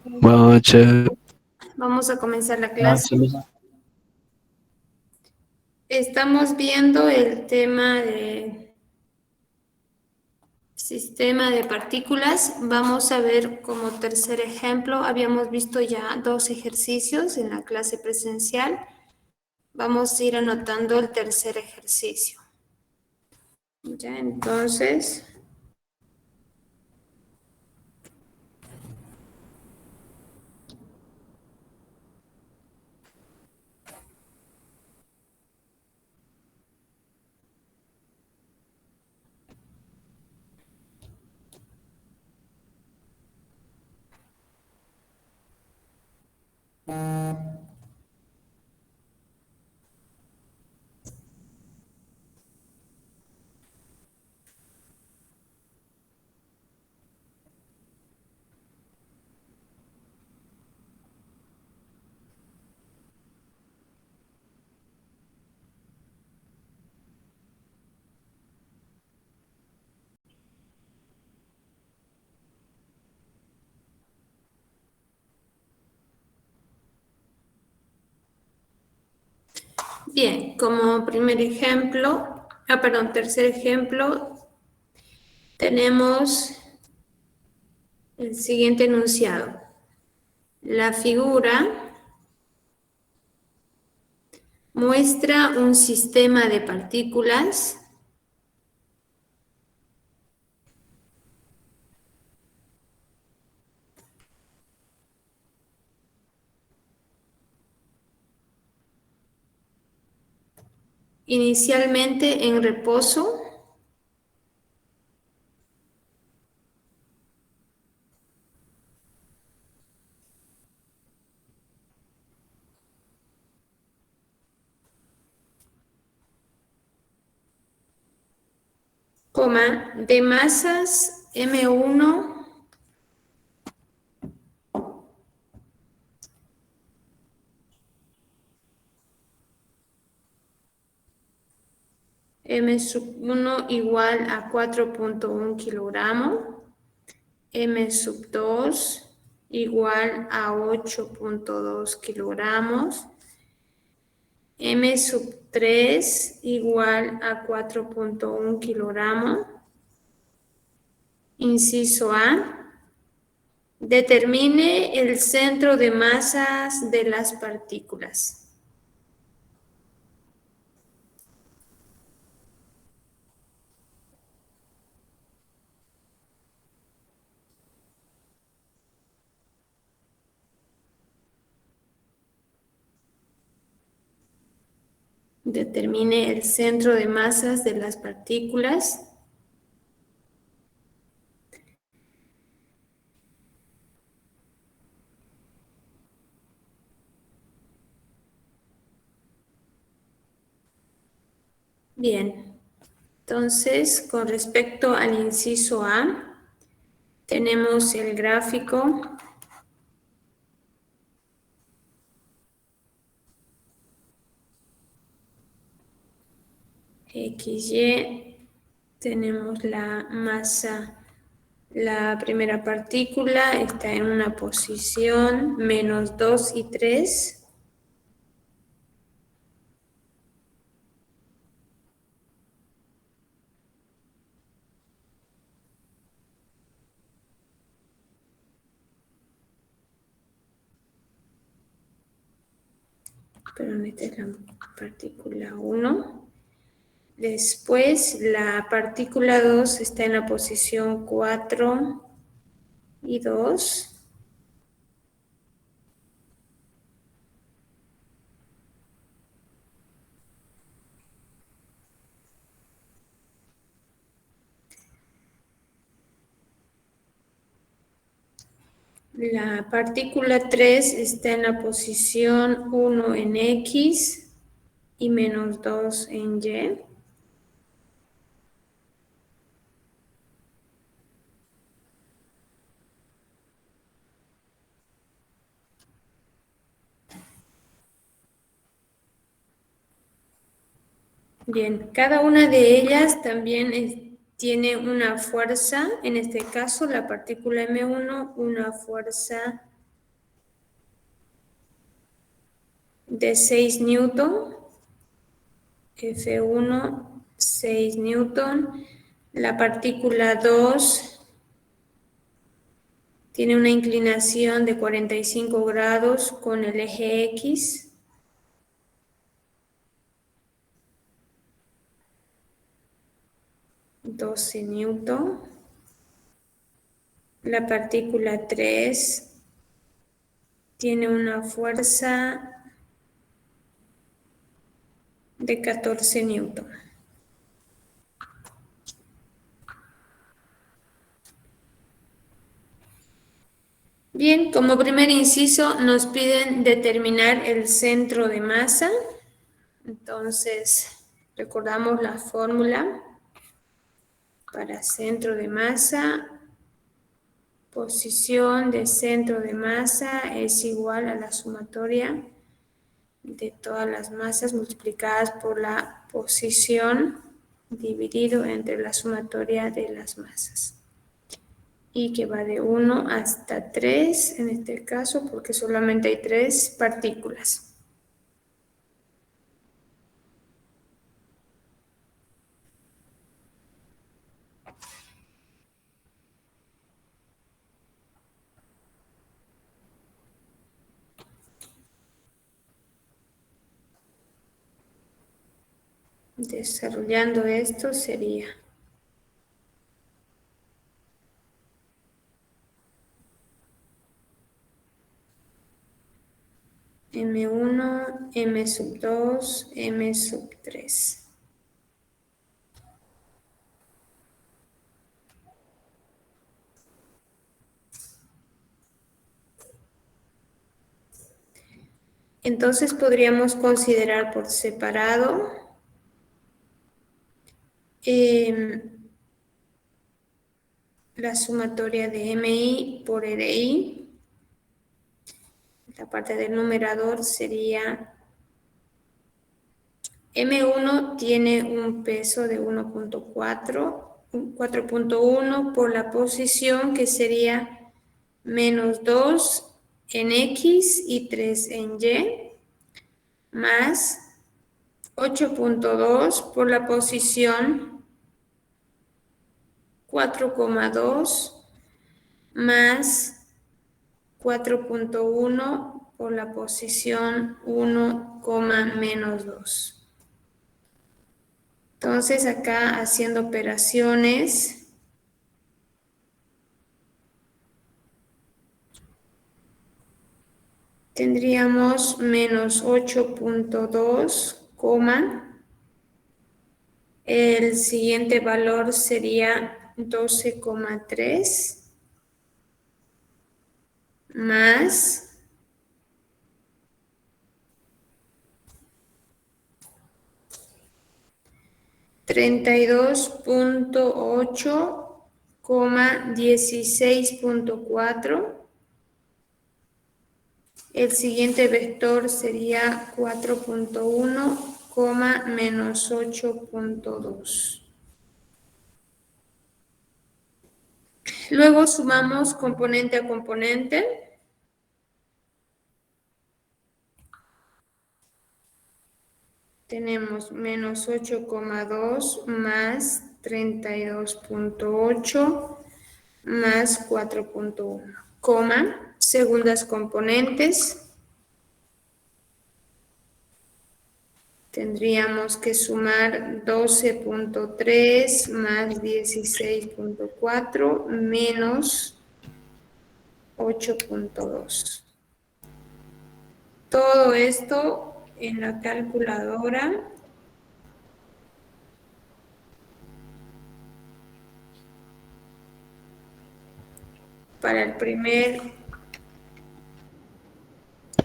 Buenas noches. Vamos a comenzar la Buenas clase. noches. Estamos viendo el tema de sistema de partículas. Vamos a ver como tercer ejemplo. Habíamos visto ya 2 ejercicios en la clase presencial. Vamos a ir anotando el tercer ejercicio. Ya, entonces, bien, como primer ejemplo, tercer ejemplo, tenemos el siguiente enunciado. La figura muestra un sistema de partículas inicialmente en reposo de masas M1 M sub 1 igual a 4.1 kilogramo, M sub 2 igual a 8.2 kilogramos, M sub 3 igual a 4.1 kilogramo. Inciso A. Determine el centro de masas de las partículas. Determine el centro de masas de las partículas. Bien, entonces con respecto al inciso A, tenemos el gráfico XY, tenemos la masa, la primera partícula está en una posición menos 2 y 3. Perdón, esta es la partícula 1. Después la partícula 2 está en la posición 4 y 2. La partícula 3 está en la posición 1 en X y menos 2 en Y. Bien, cada una de ellas también tiene una fuerza, en este caso la partícula M1, una fuerza de 6 newton, F1, 6 newton. La partícula 2 tiene una inclinación de 45 grados con el eje X. $12 newton. La partícula 3 tiene una fuerza de 14 newton. Bien, como primer inciso nos piden determinar el centro de masa. Entonces, recordamos la fórmula para centro de masa. Posición de centro de masa es igual a la sumatoria de todas las masas multiplicadas por la posición dividido entre la sumatoria de las masas. Y que va de 1 hasta 3 en este caso porque solamente hay 3 partículas. Desarrollando esto sería M1, M sub 2, M sub 3. Entonces podríamos considerar por separado la sumatoria de MI por RI. La parte del numerador sería M1 tiene un peso de 4.1 por la posición que sería menos 2 en X y 3 en Y, más 8.2 por la posición 4,2 más 4.1 por la posición 1, menos 2. Entonces acá haciendo operaciones, tendríamos menos 8.2, el siguiente valor sería 12,3 más 32.8, 16.4. El siguiente vector sería 4.1, menos 8.2. Luego sumamos componente a componente. Tenemos menos 8,2 más 32.8 más 4.1, segundas componentes. Tendríamos que sumar 12.3 más 16.4 menos 8.2. Todo esto en la calculadora. Para el primer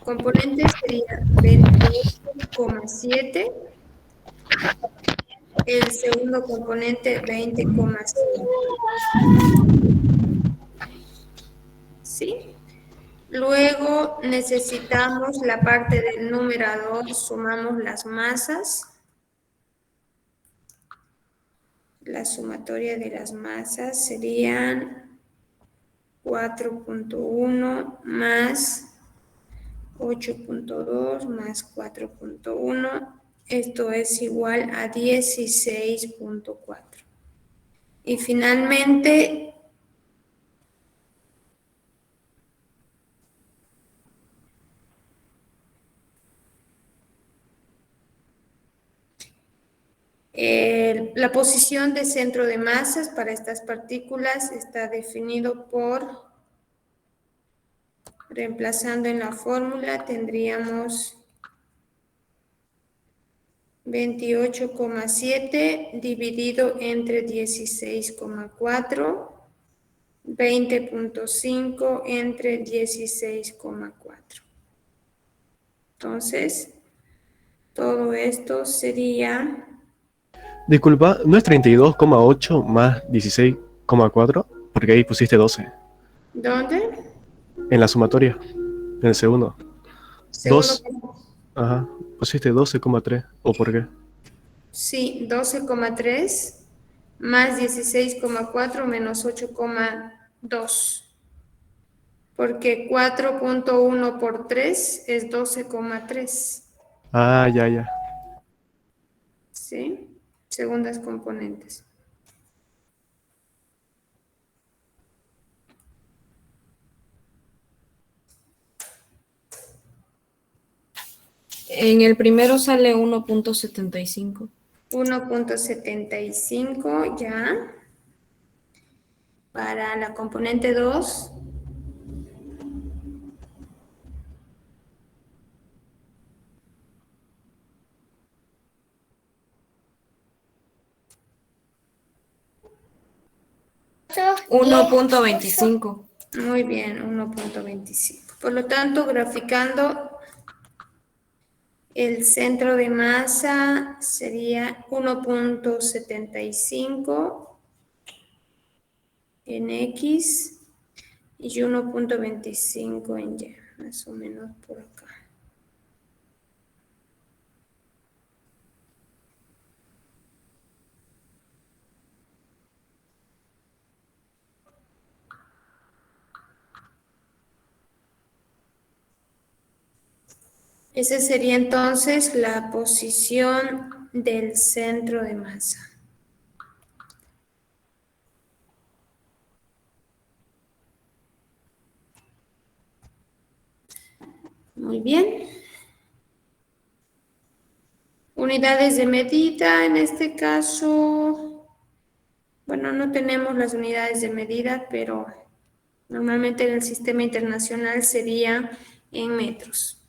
componente sería 28,7. El segundo componente 20,5. ¿Sí? Luego necesitamos la parte del numerador, sumamos las masas. La sumatoria de las masas serían 4.1 más 8.2 más 4.1. Esto es igual a 16.4. Y finalmente, la posición de centro de masas para estas partículas está definido por, reemplazando en la fórmula, tendríamos 28,7 dividido entre 16,4, 20.5 entre 16,4. Entonces, todo esto sería... Disculpa, ¿no es 32,8 más 16,4? Porque ahí pusiste 12. ¿Dónde? En la sumatoria, en el segundo. Segundo, 2, ajá, pusiste 12,3. ¿O por qué? sí, 12,3 más 16,4 menos 8,2. Porque 4.1 por 3 es 12,3. Ah, ya, ya. ¿Sí? Segundas componentes. En el primero sale 1.75. 1.75 ya. Para la componente 2, Uno punto veinticinco. muy bien, 1.25. Por lo tanto, graficando, el centro de masa sería 1.75 en X y 1.25 en Y, más o menos por acá. Esa sería entonces la posición del centro de masa. Muy bien. Unidades de medida, en este caso, bueno, no tenemos las unidades de medida, pero normalmente en el sistema internacional sería en metros.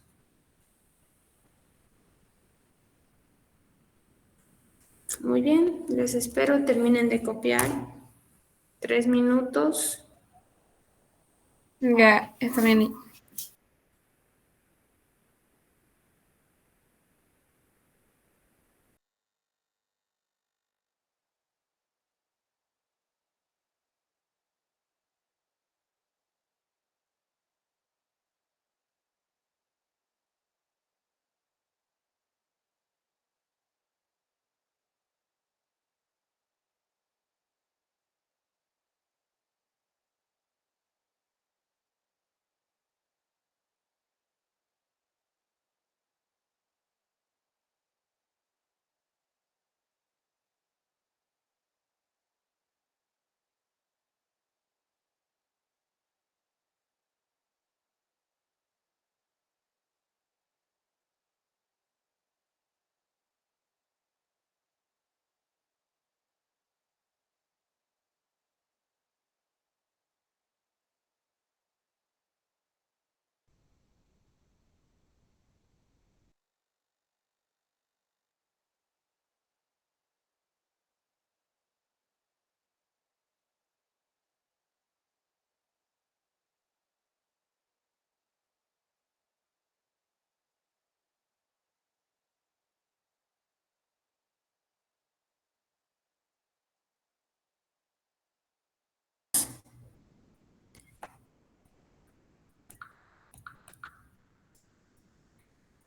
Muy bien, les espero, terminen de copiar. 3 minutos. Ya, está bien.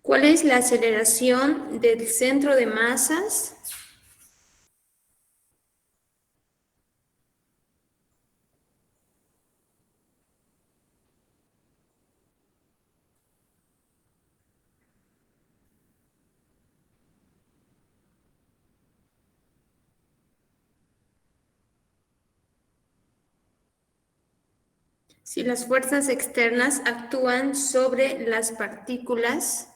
¿Cuál es la aceleración del centro de masas? Si las fuerzas externas actúan sobre las partículas,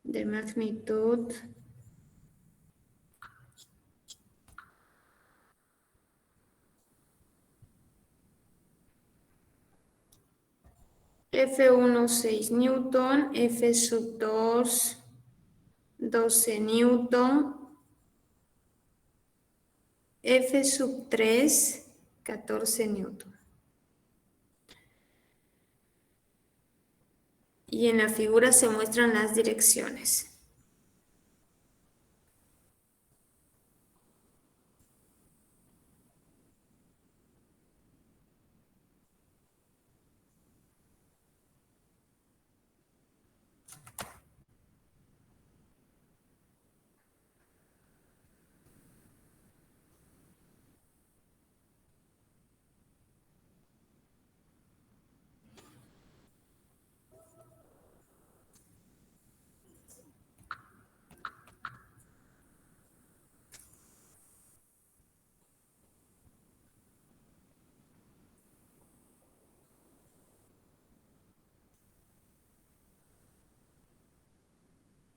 de magnitud F1 6 Newton, F sub 2 12 Newton, F sub 3 14 Newton. Y en la figura se muestran las direcciones.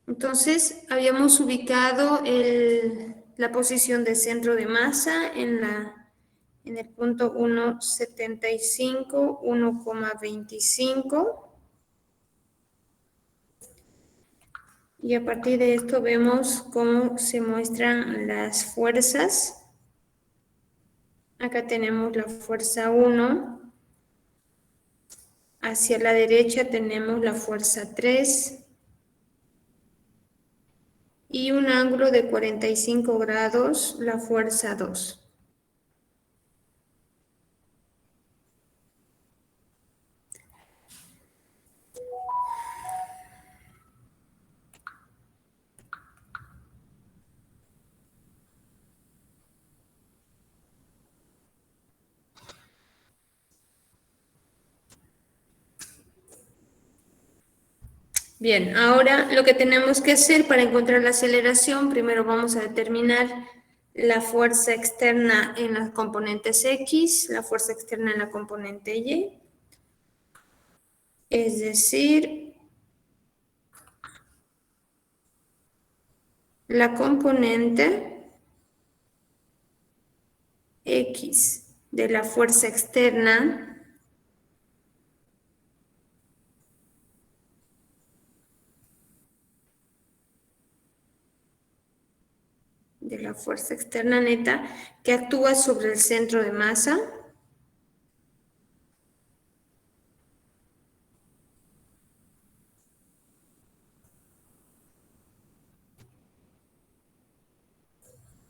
Entonces, habíamos ubicado la posición de centro de masa en el punto 1,75, 1,25. Y a partir de esto vemos cómo se muestran las fuerzas. Acá tenemos la fuerza 1. Hacia la derecha tenemos la fuerza 3. Y un ángulo de 45 grados, la fuerza 2. Bien, ahora lo que tenemos que hacer para encontrar la aceleración, primero vamos a determinar la fuerza externa en las componentes X, la fuerza externa en la componente Y. Es decir, la componente X de la fuerza externa neta que actúa sobre el centro de masa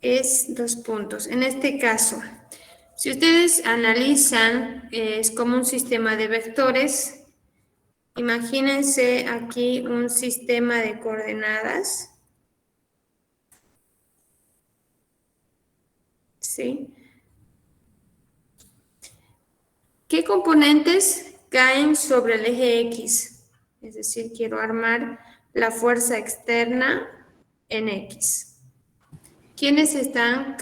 es 2 puntos. En este caso, si ustedes analizan, es como un sistema de vectores. Imagínense aquí un sistema de coordenadas. ¿Sí? ¿Qué componentes caen sobre el eje X? Es decir, quiero armar la fuerza externa en X. ¿Quiénes están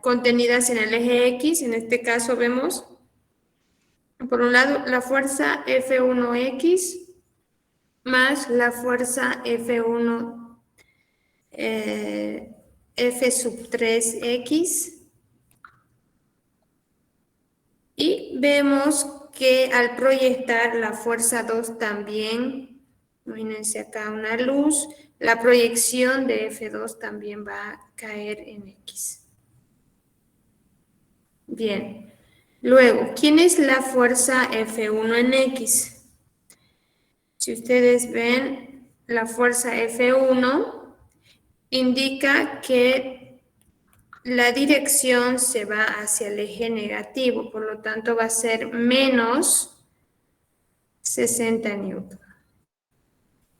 contenidas en el eje X? En este caso vemos, por un lado, la fuerza F1X más la fuerza F1 F sub 3X. Y vemos que al proyectar la fuerza 2 también, imagínense acá una luz, la proyección de F2 también va a caer en X. Bien. Luego, ¿quién es la fuerza F1 en X? Si ustedes ven, la fuerza F1 indica que la dirección se va hacia el eje negativo, por lo tanto va a ser menos 60 newton.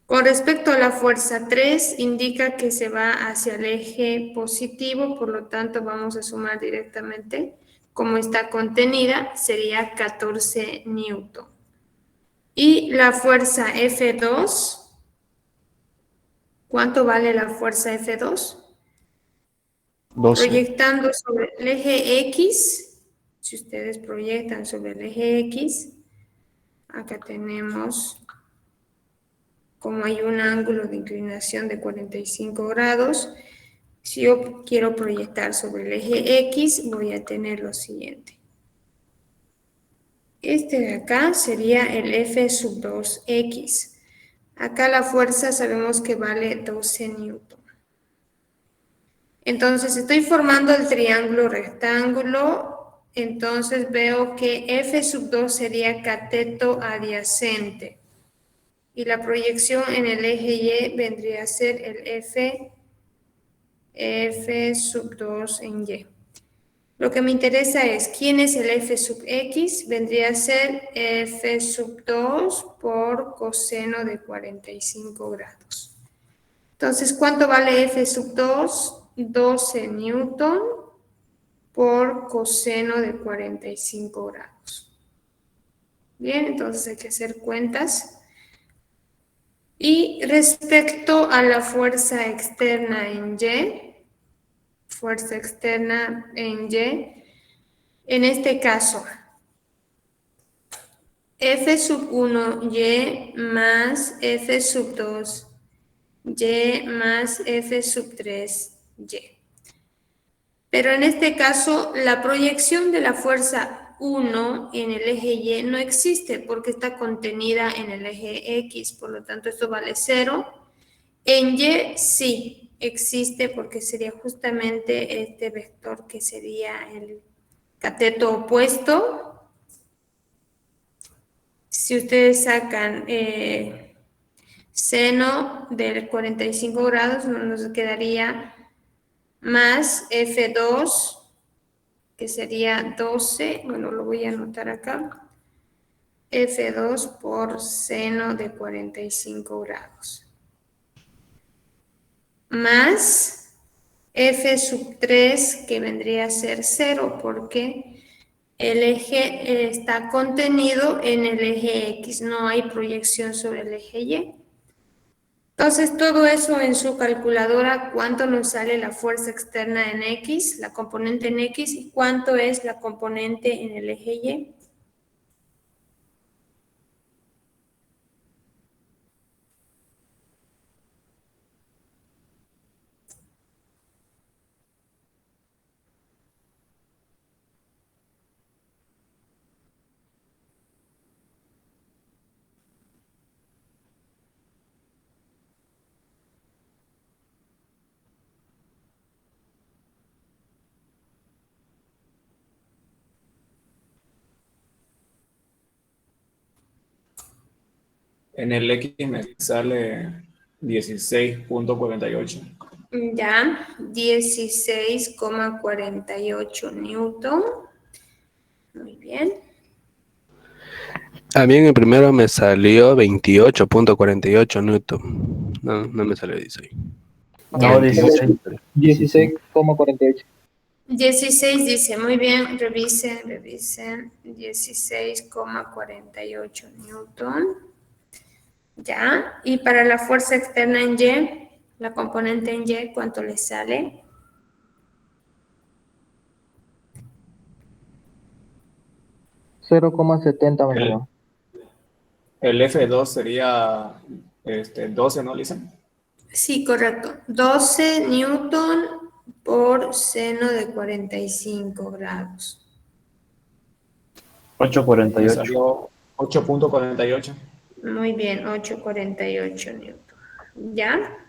Con respecto a la fuerza 3, indica que se va hacia el eje positivo, por lo tanto vamos a sumar directamente. Como está contenida, sería 14 newton. Y la fuerza F2, ¿cuánto vale la fuerza F2? 12. Proyectando sobre el eje X, si ustedes proyectan sobre el eje X, acá tenemos, como hay un ángulo de inclinación de 45 grados, si yo quiero proyectar sobre el eje X, voy a tener lo siguiente. Este de acá sería el F sub 2X. Acá la fuerza sabemos que vale 12 newton. Entonces estoy formando el triángulo rectángulo, entonces veo que F sub 2 sería cateto adyacente y la proyección en el eje Y vendría a ser el F sub 2 en Y. Lo que me interesa es quién es el F sub X, vendría a ser F sub 2 por coseno de 45 grados. Entonces, ¿cuánto vale F sub 2? 12 newton por coseno de 45 grados. Bien, entonces hay que hacer cuentas. Y respecto a la fuerza externa en Y, en este caso, F sub 1 Y más F sub 2 Y más F sub 3 Y. Pero en este caso, la proyección de la fuerza 1 en el eje Y no existe porque está contenida en el eje X, por lo tanto esto vale 0. En Y sí existe porque sería justamente este vector que sería el cateto opuesto. Si ustedes sacan seno del 45 grados, nos quedaría más F2, que sería 12, bueno, lo voy a anotar acá, F2 por seno de 45 grados, más F sub 3, que vendría a ser 0, porque el eje está contenido en el eje X, no hay proyección sobre el eje Y. Entonces, todo eso en su calculadora, ¿cuánto nos sale la fuerza externa en X, la componente en X, y cuánto es la componente en el eje Y? En el X me sale 16.48. Ya, 16,48 newton. Muy bien. A mí en el primero me salió 28.48 newton. No, no me salió 16. No, 16. 16,48. 16 dice, muy bien, revisen, 16,48 newton. Ya, y para la fuerza externa en Y, la componente en Y, ¿cuánto le sale? $0,70 me salió. El F2 sería 12, ¿no, Lisa? Sí, correcto. 12 newton por seno de 45 grados. Me 8.48. salió 8.48. Muy bien, 8,48 newton. ¿Ya?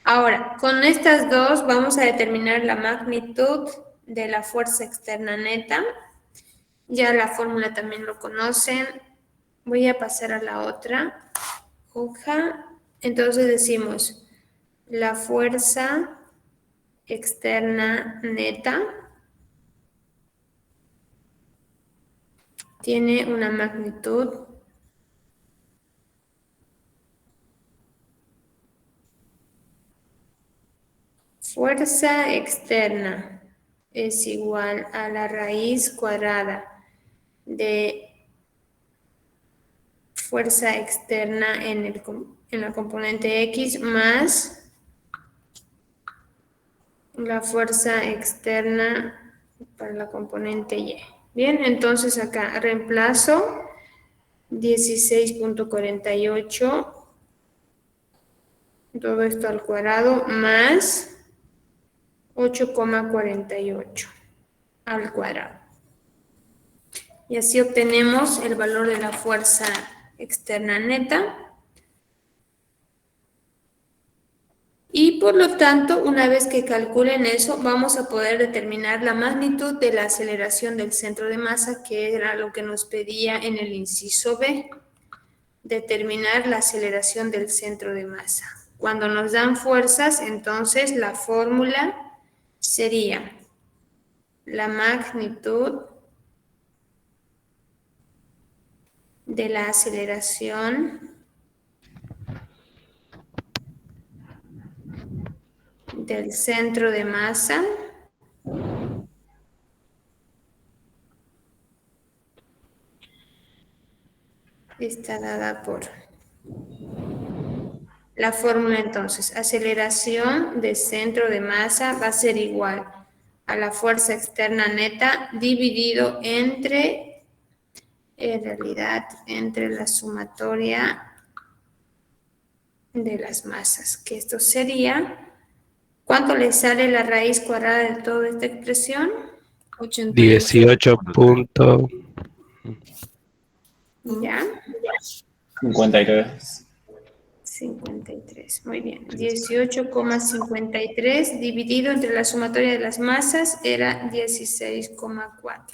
Ahora, con estas dos vamos a determinar la magnitud de la fuerza externa neta. Ya la fórmula también lo conocen. Voy a pasar a la otra hoja. Entonces decimos la fuerza externa neta tiene una magnitud fuerza externa es igual a la raíz cuadrada de fuerza externa en la componente X más la fuerza externa para la componente Y. Bien, entonces acá reemplazo 16.48, todo esto al cuadrado, más 8,48 al cuadrado. Y así obtenemos el valor de la fuerza externa neta. Y por lo tanto, una vez que calculen eso, vamos a poder determinar la magnitud de la aceleración del centro de masa, que era lo que nos pedía en el inciso B. Determinar la aceleración del centro de masa. Cuando nos dan fuerzas, entonces la fórmula sería la magnitud de la aceleración del centro de masa está dada por la fórmula. Entonces, aceleración de centro de masa va a ser igual a la fuerza externa neta dividido entre, en realidad, entre la sumatoria de las masas, que esto sería, ¿cuánto le sale la raíz cuadrada de toda esta expresión? 18 punto. ¿Ya? 53. 53, muy bien. 18,53 dividido entre la sumatoria de las masas era 16,4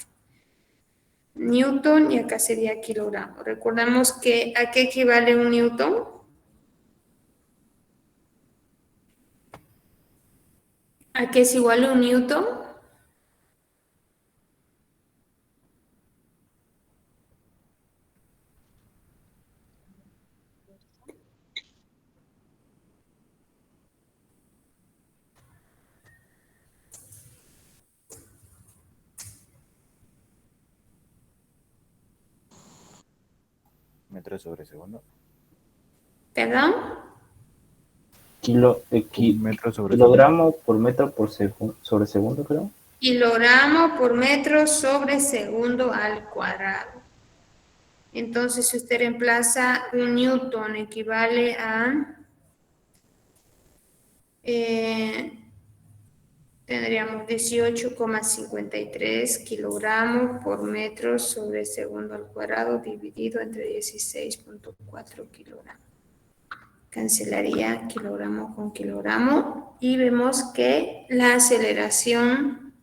newton, y acá sería kilogramo. Recordamos que ¿a qué equivale un newton? ¿A qué es igual un newton? Metros sobre segundo. ¿Perdón? Metros sobre Kilogramo por metro sobre segundo, creo. Kilogramo por metro sobre segundo al cuadrado. Entonces, si usted reemplaza un newton, equivale a... tendríamos 18,53 kilogramos por metro sobre segundo al cuadrado dividido entre 16.4 kilogramos. Cancelaría kilogramo con kilogramo y vemos que la aceleración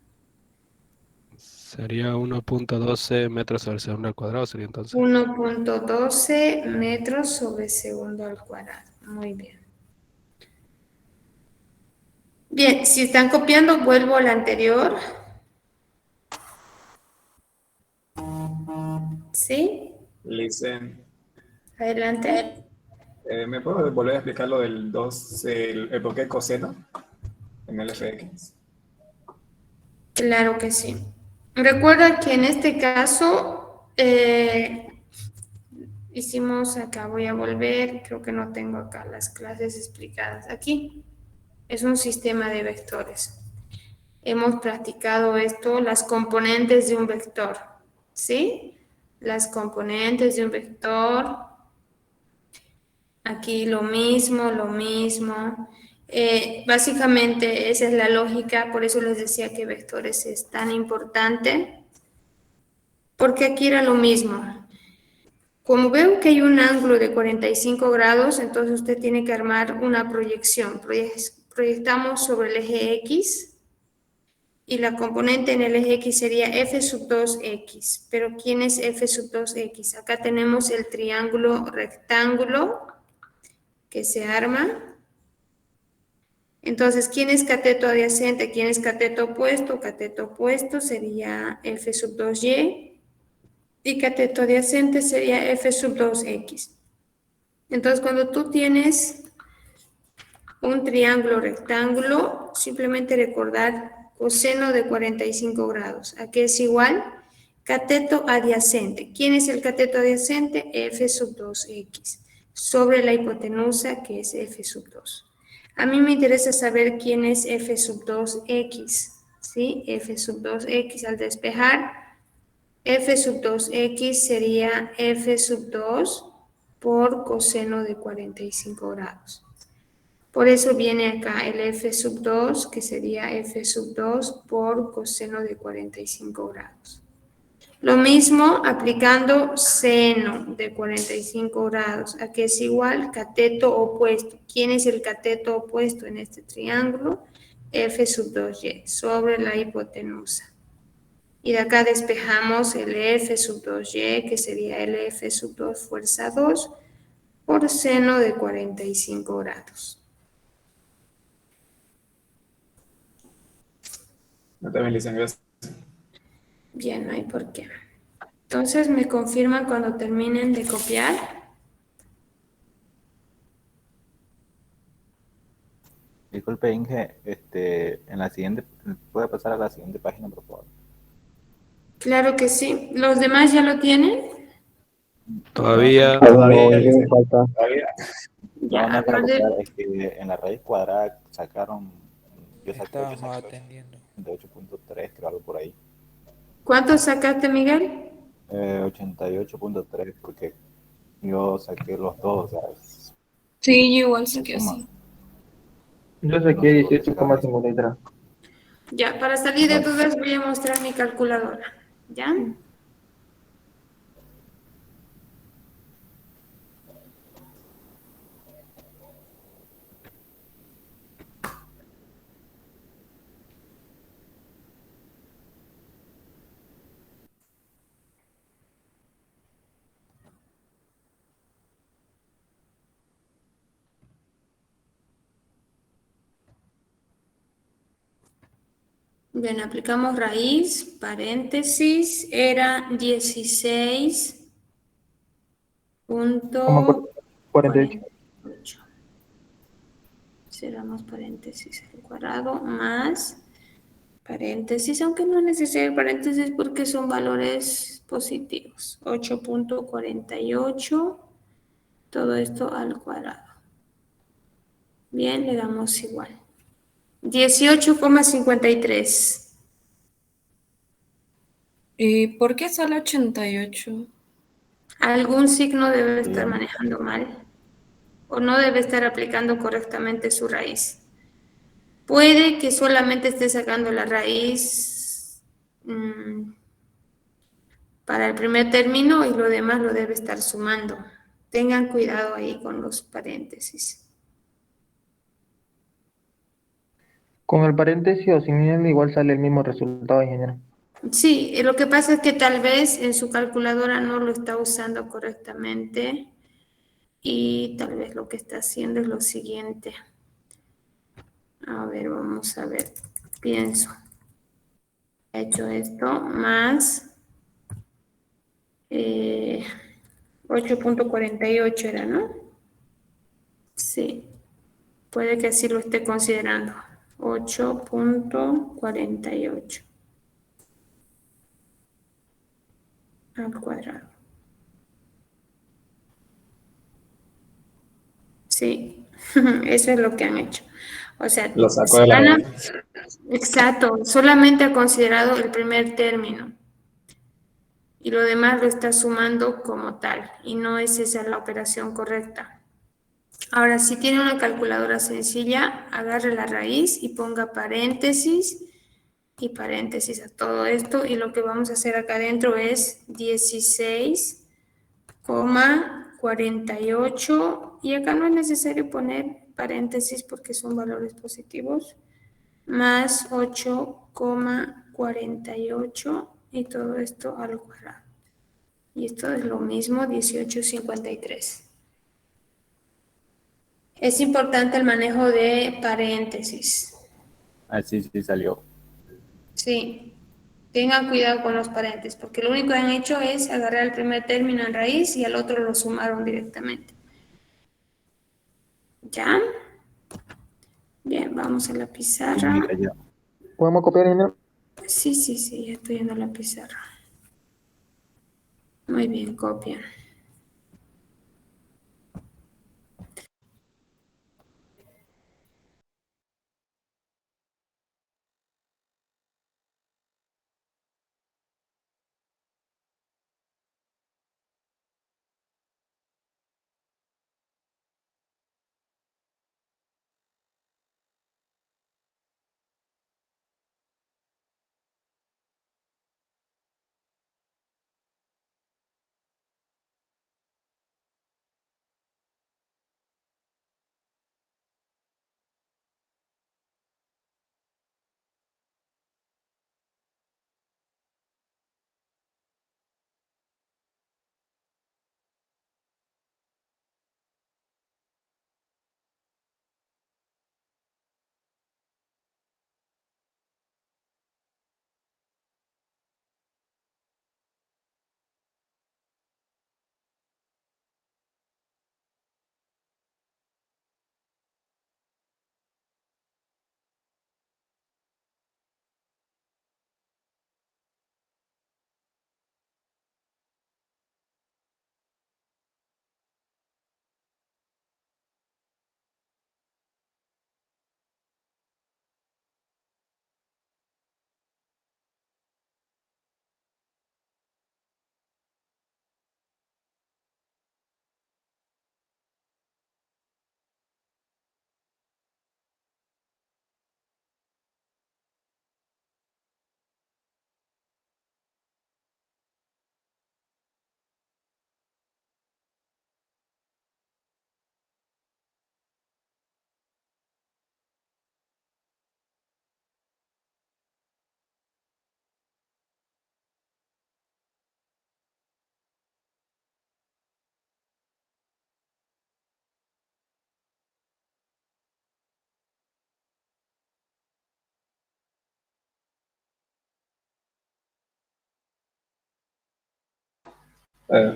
Sería 1.12 metros sobre segundo al cuadrado, sería entonces. 1.12 metros sobre segundo al cuadrado. Muy bien. Bien, si están copiando, vuelvo al anterior. ¿Sí? Listen, Adelante. ¿me puedo volver a explicar lo del 2, el por qué coseno en el FX? Claro que sí. Recuerda que en este caso hicimos acá, voy a volver, creo que no tengo acá las clases explicadas. Aquí es un sistema de vectores. Hemos practicado esto, las componentes de un vector, ¿sí? Las componentes de un vector. Aquí lo mismo, lo mismo. Básicamente esa es la lógica, por eso les decía que vectores es tan importante, porque aquí era lo mismo. Como veo que hay un ángulo de 45 grados, entonces usted tiene que armar una proyección. Proyectamos sobre el eje X y la componente en el eje X sería f sub 2x. Pero ¿quién es f sub 2x? Acá tenemos el triángulo rectángulo que se arma. Entonces, ¿quién es cateto adyacente? ¿Quién es cateto opuesto? Cateto opuesto sería f sub 2y. Y cateto adyacente sería f sub 2x. Entonces, cuando tú tienes un triángulo rectángulo, simplemente recordar coseno de 45 grados. ¿A qué es igual? Cateto adyacente. ¿Quién es el cateto adyacente? F sub 2x. Sobre la hipotenusa, que es F sub 2. A mí me interesa saber quién es F sub 2x. ¿Sí? F sub 2x al despejar. F sub 2x sería F sub 2 por coseno de 45 grados. Por eso viene acá el F sub 2, que sería F sub 2 por coseno de 45 grados. Lo mismo aplicando seno de 45 grados, a que es igual cateto opuesto. ¿Quién es el cateto opuesto en este triángulo? F sub 2y sobre la hipotenusa. Y de acá despejamos el F sub 2y, que sería el F sub 2 fuerza 2 por seno de 45 grados. No te bendición, gracias. Bien, no hay por qué. Entonces, ¿me confirman cuando terminen de copiar? Disculpe, Inge, en la siguiente, ¿puede pasar a la siguiente página, por favor? Claro que sí. ¿Los demás ya lo tienen? Todavía. Todavía. Ya, No, no es para acá de- copiar, es que en la raíz cuadrada sacaron, yo saqué Estábamos atendiendo. 88.3, creo, algo por ahí. ¿Cuánto sacaste, Miguel? 88.3, porque yo saqué los dos, o sea, Sí, yo igual saqué suma. así. Yo saqué 18,53. Ya, para salir de Vale. dudas voy a mostrar mi calculadora. ¿Ya? Bien, aplicamos raíz, paréntesis, era 16.48. Cerramos paréntesis al cuadrado más paréntesis, aunque no es necesario paréntesis porque son valores positivos. 8.48, todo esto al cuadrado. Bien, le damos igual. 18,53. ¿Por qué sale 88? Algún signo debe estar Bien. manejando mal o no debe estar aplicando correctamente su raíz. Puede que solamente esté sacando la raíz para el primer término y lo demás lo debe estar sumando. Tengan cuidado ahí con los paréntesis. Con el paréntesis o sin él igual sale el mismo resultado, ingeniero. Sí, lo que pasa es que tal vez en su calculadora no lo está usando correctamente y tal vez lo que está haciendo es lo siguiente. A ver, vamos a ver. Pienso. He hecho esto más 8.48 era, ¿no? Sí. Puede que así lo esté considerando. 8.48 al cuadrado. Sí, eso es lo que han hecho. O sea, Lo sacó de la raíz. exacto, solamente ha considerado el primer término y lo demás lo está sumando como tal y no es esa la operación correcta. Ahora, si tiene una calculadora sencilla, agarre la raíz y ponga paréntesis y paréntesis a todo esto y lo que vamos a hacer acá adentro es 16,48 y acá no es necesario poner paréntesis porque son valores positivos, más 8,48 y todo esto al cuadrado. Y esto es lo mismo, 18,53. Es importante el manejo de paréntesis. Así sí salió. Sí, tengan cuidado con los paréntesis, porque lo único que han hecho es agarrar el primer término en raíz y al otro lo sumaron directamente. ¿Ya? Bien, vamos a la Sí, pizarra. mira, ya. ¿Podemos copiar en el? Sí, sí, sí, ya estoy viendo la pizarra. Muy bien, copia.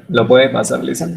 ¿Lo puede pasar, Lisa?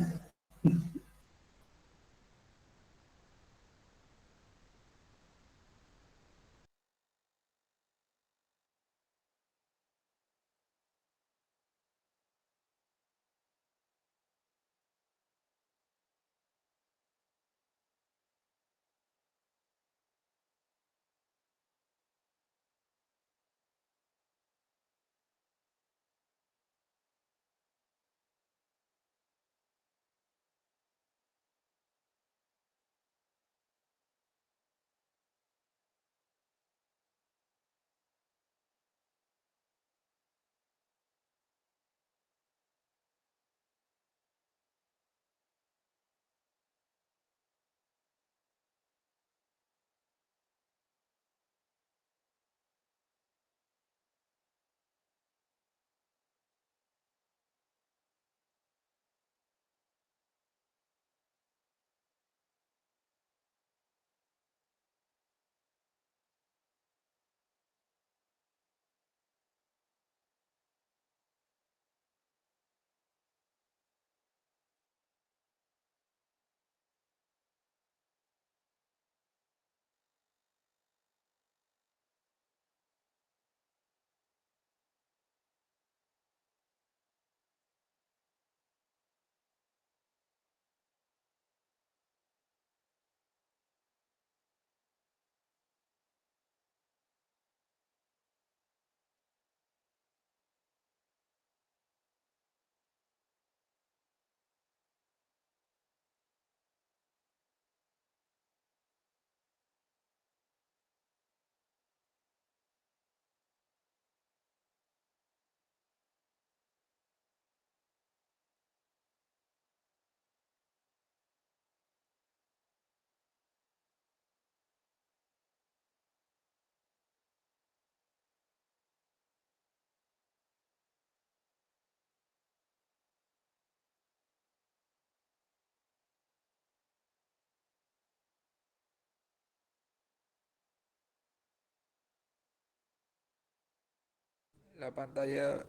La pantalla.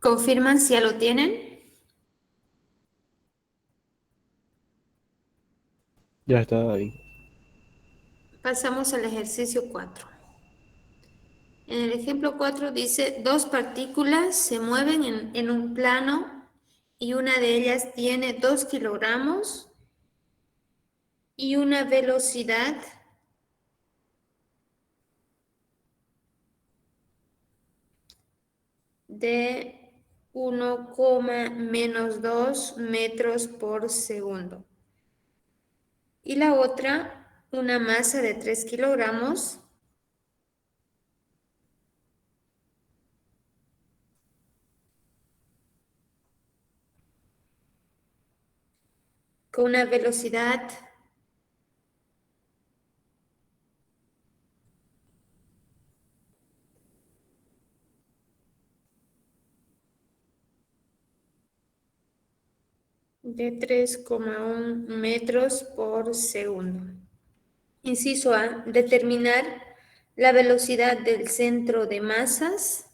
¿Confirman si ya lo tienen? Ya está ahí. Pasamos al ejercicio 4. En el ejemplo 4 dice, dos partículas se mueven en un plano y una de ellas tiene 2 kilogramos y una velocidad de 1,-2 metros por segundo. Y la otra, una masa de 3 kilogramos con una velocidad de 3,1 metros por segundo. Inciso A, determinar la velocidad del centro de masas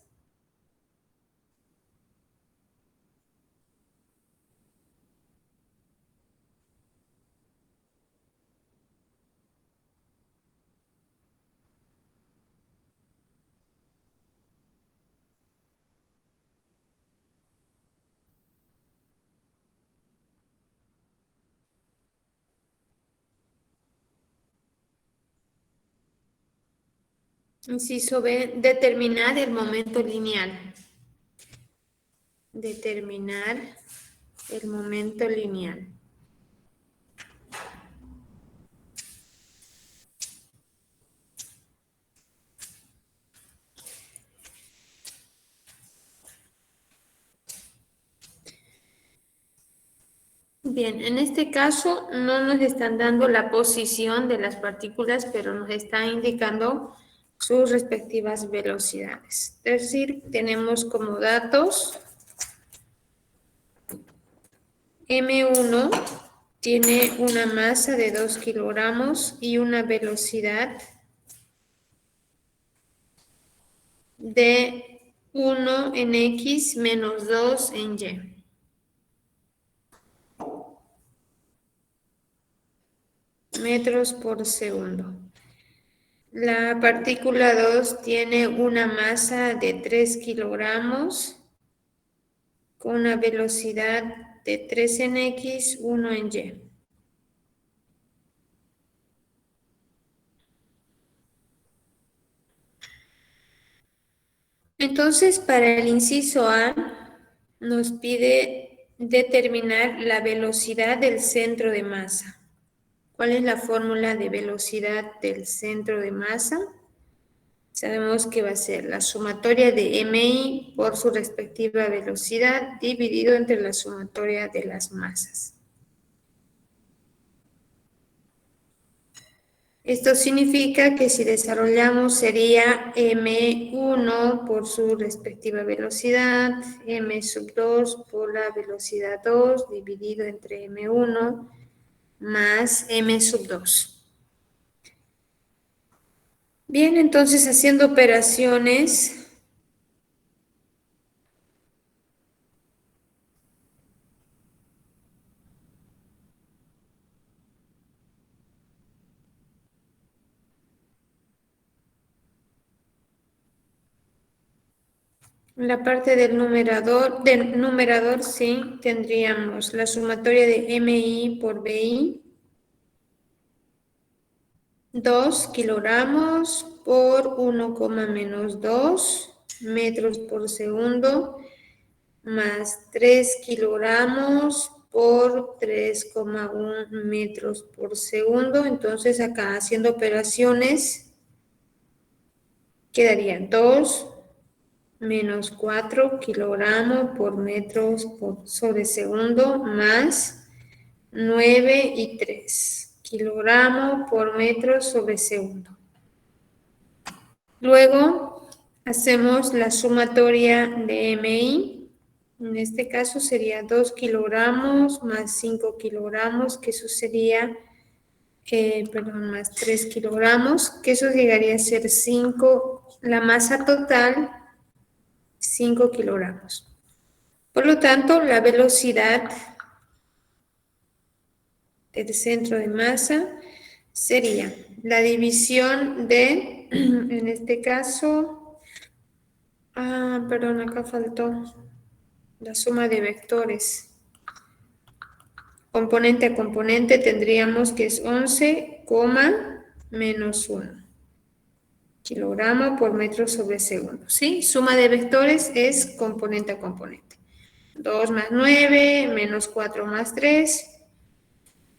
Inciso B, determinar el momento lineal. Determinar el momento lineal. Bien, en este caso no nos están dando la posición de las partículas, pero nos están indicando sus respectivas velocidades. Es decir, tenemos como datos M1 tiene una masa de 2 kilogramos y una velocidad de 1 en X menos 2 en Y. Metros por segundo. La partícula 2 tiene una masa de 3 kilogramos con una velocidad de 3 en X, 1 en Y. Entonces, para el inciso A, nos pide determinar la velocidad del centro de masa. ¿Cuál es la fórmula de velocidad del centro de masa? Sabemos que va a ser la sumatoria de MI por su respectiva velocidad dividido entre la sumatoria de las masas. Esto significa que si desarrollamos sería M1 por su respectiva velocidad, M sub 2 por la velocidad 2 dividido entre M1 más M sub 2. Bien, entonces haciendo operaciones, en la parte del numerador sí, tendríamos la sumatoria de MI por BI, 2 kilogramos por 1,-2 metros por segundo, más 3 kilogramos por 3,1 metros por segundo. Entonces acá haciendo operaciones quedarían 2 menos 4 kilogramos por metros sobre segundo más 9 y 3 kilogramos por metro sobre segundo. Luego hacemos la sumatoria de MI. En este caso sería 2 kilogramos más 5 kilogramos, que eso sería, más 3 kilogramos, que eso llegaría a ser 5, la masa total, 5 kilogramos. Por lo tanto, la velocidad del centro de masa sería la división de, en este caso, perdón, acá faltó la suma de vectores. Componente a componente tendríamos que es 11, menos 1 kilogramo por metro sobre segundo. ¿Sí? Suma de vectores es componente a componente. 2 más 9, menos 4 más 3.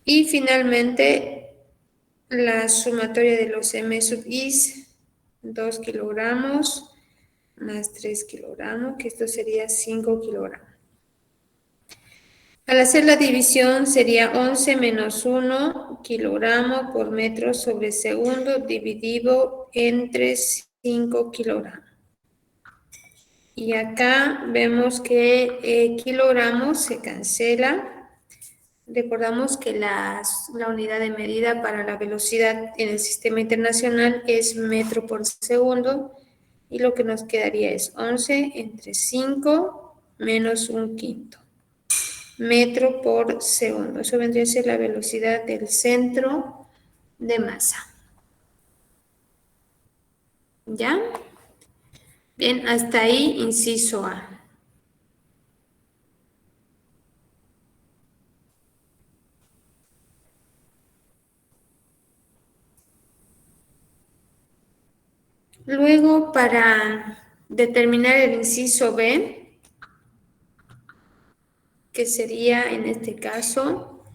Y finalmente, la sumatoria de los m sub is, 2 kilogramos más 3 kilogramos, que esto sería 5 kilogramos. Al hacer la división sería 11 menos 1 kilogramo por metro sobre segundo dividido entre 5 kilogramos. Y acá vemos que kilogramos se cancela. Recordamos que la unidad de medida para la velocidad en el sistema internacional es metro por segundo. Y lo que nos quedaría es 11 entre 5 menos 1/5. Metro por segundo. Eso vendría a ser la velocidad del centro de masa. ¿Ya? Bien, hasta ahí, inciso A. Luego, para determinar el inciso B, que sería en este caso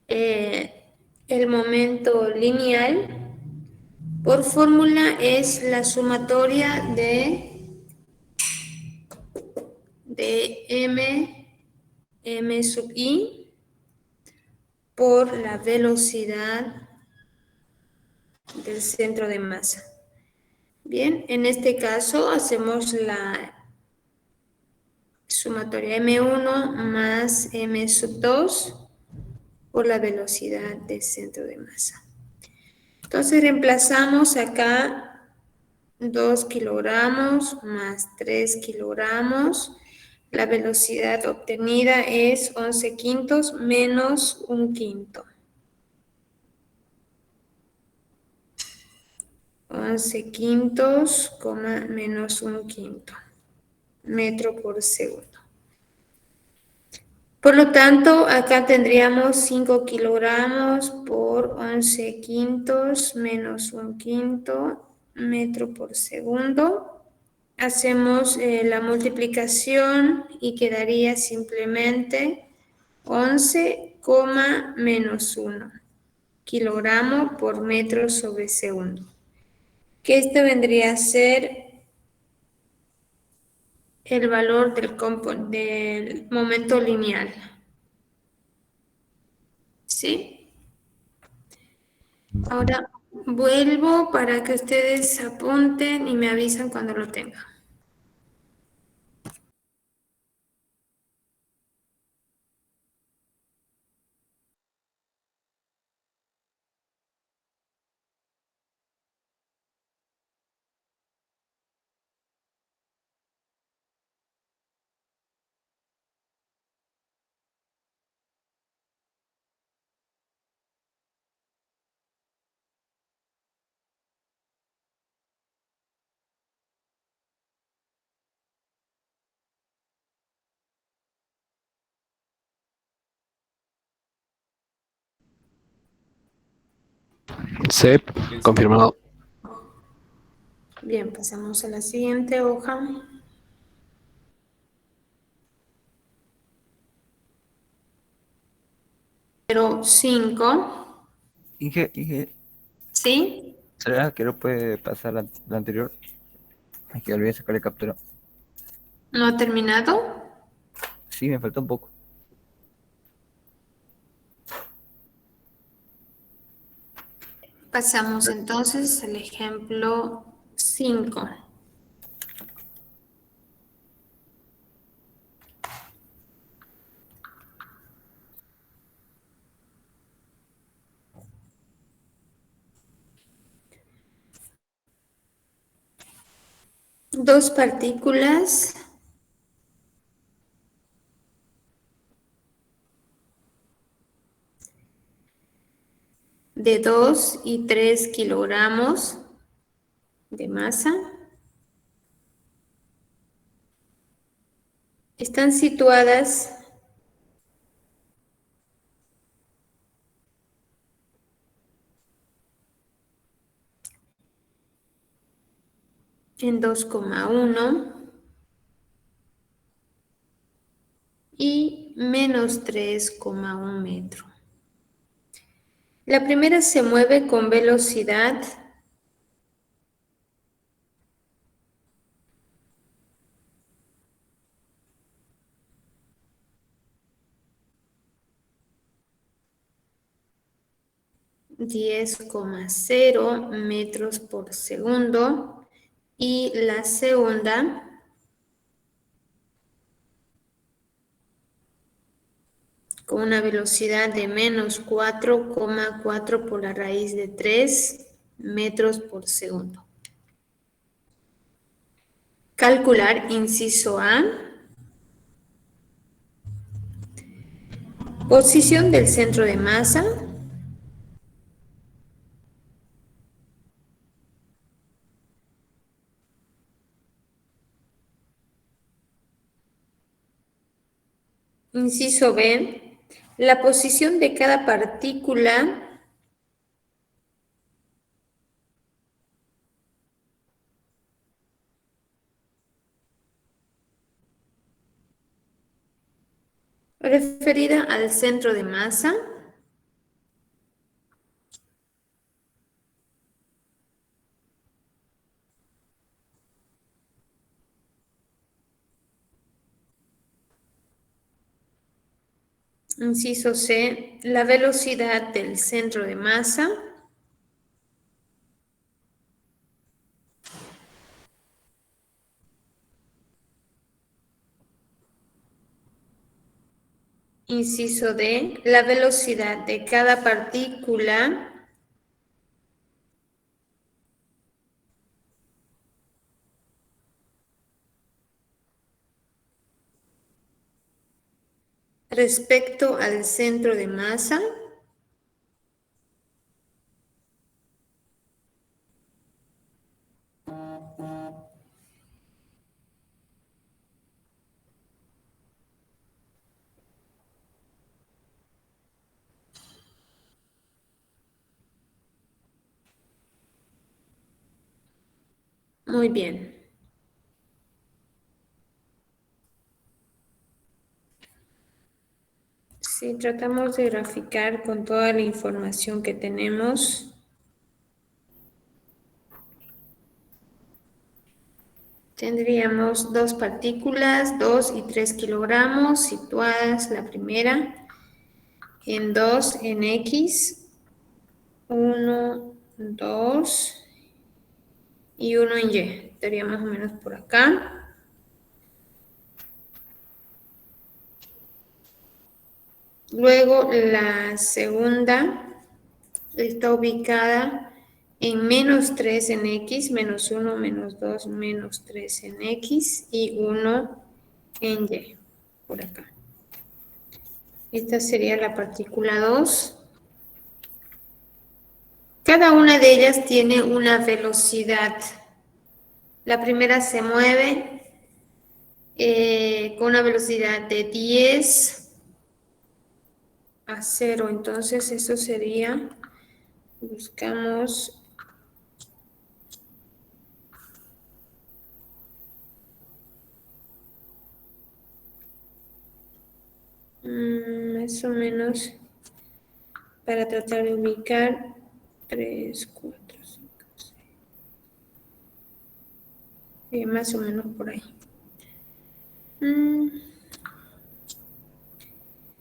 el momento lineal, por fórmula es la sumatoria de m sub i por la velocidad del centro de masa. Bien, en este caso hacemos la sumatoria m1 más m sub 2 por la velocidad del centro de masa. Entonces reemplazamos acá 2 kilogramos más 3 kilogramos. La velocidad obtenida es 11 quintos menos 1/5. 11 quintos, menos 1/5 metro por segundo. Por lo tanto, acá tendríamos 5 kilogramos por 11 quintos menos 1/5 metro por segundo. Hacemos la multiplicación y quedaría simplemente 11, menos 1 kilogramo por metro sobre segundo. Que esto vendría a ser el valor del momento lineal. ¿Sí? Ahora vuelvo para que ustedes apunten y me avisan cuando lo tengan. Sí, confirmado. Bien, pasamos a la siguiente hoja. Pero 5, Inge, ¿sí? ¿será que no puede pasar la anterior? Es que olvidé sacarle captura. ¿No ha terminado? Sí, me falta un poco. Pasamos entonces al ejemplo 5. Dos partículas de 2 y 3 kilogramos de masa. Están situadas en 2,1 y menos 3,1 metro. La primera se mueve con velocidad (10,0 metros por segundo) y la segunda con una velocidad de menos 4,4 por la raíz de 3 metros por segundo. Calcular, inciso A, posición del centro de masa, inciso B, la posición de cada partícula referida al centro de masa. Inciso C, la velocidad del centro de masa. Inciso D, la velocidad de cada partícula respecto al centro de masa. Muy bien. Sí, tratamos de graficar con toda la información que tenemos. Tendríamos dos partículas, 2 y 3 kilogramos, situadas la primera en 2 en X, 1, 2 y 1 en Y. Estaría más o menos por acá. Luego la segunda está ubicada en menos 3 en X, menos 1, menos 2, menos 3 en X y 1 en Y, por acá. Esta sería la partícula 2. Cada una de ellas tiene una velocidad. La primera se mueve con una velocidad de 10 a 0. Entonces eso sería, buscamos más o menos, para tratar de ubicar 3, 4, 5, 6. Más o menos por ahí.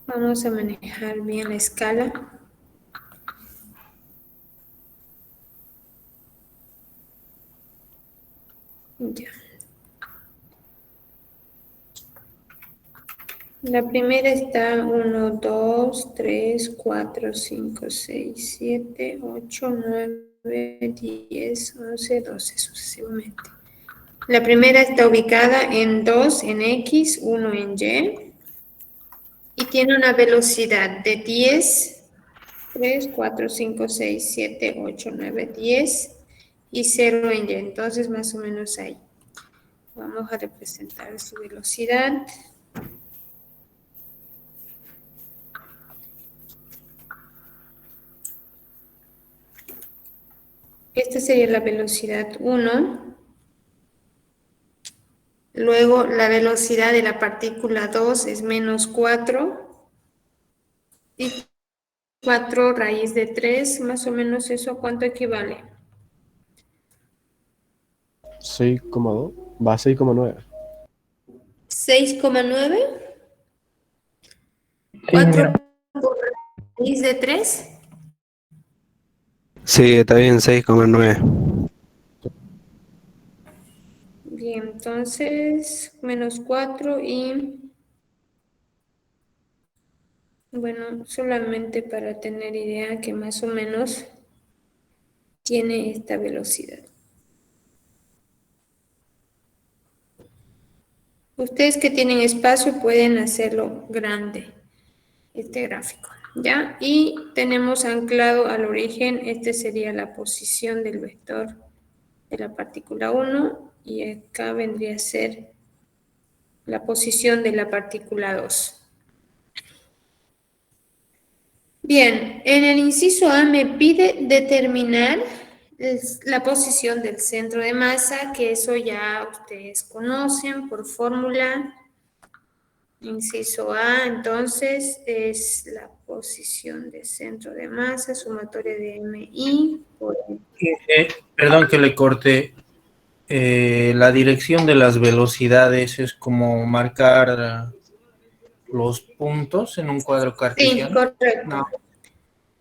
Vamos a manejar bien la escala. Ya. La primera está 1, 2, 3, 4, 5, 6, 7, 8, 9, 10, 11, 12, sucesivamente. La primera está ubicada en 2 en X, 1 en Y, y tiene una velocidad de 10 3, 4, 5, 6, 7, 8, 9, 10 y 0 en Y. Entonces, más o menos ahí. Vamos a representar su velocidad. Esta sería la velocidad 1. Luego, la velocidad de la partícula 2 es menos 4. Y 4 raíz de 3, más o menos eso, ¿a cuánto equivale? 6,2 va a 6,9. 6,9. Sí, 4 ingeniero. por raíz de 3. Sí, está bien, 6,9. Bien, entonces, menos 4 y, bueno, solamente para tener idea que más o menos tiene esta velocidad. Ustedes que tienen espacio pueden hacerlo grande, este gráfico, ¿ya? Y tenemos anclado al origen, este sería la posición del vector de la partícula 1 y acá vendría a ser la posición de la partícula 2. Bien, en el inciso A me pide determinar la posición del centro de masa, que eso ya ustedes conocen por fórmula. Inciso A, entonces, es la posición del centro de masa, sumatoria de MI por Perdón que le corte. La dirección de las velocidades es como marcar los puntos en un cuadro Sí, cartesiano. correcto. No.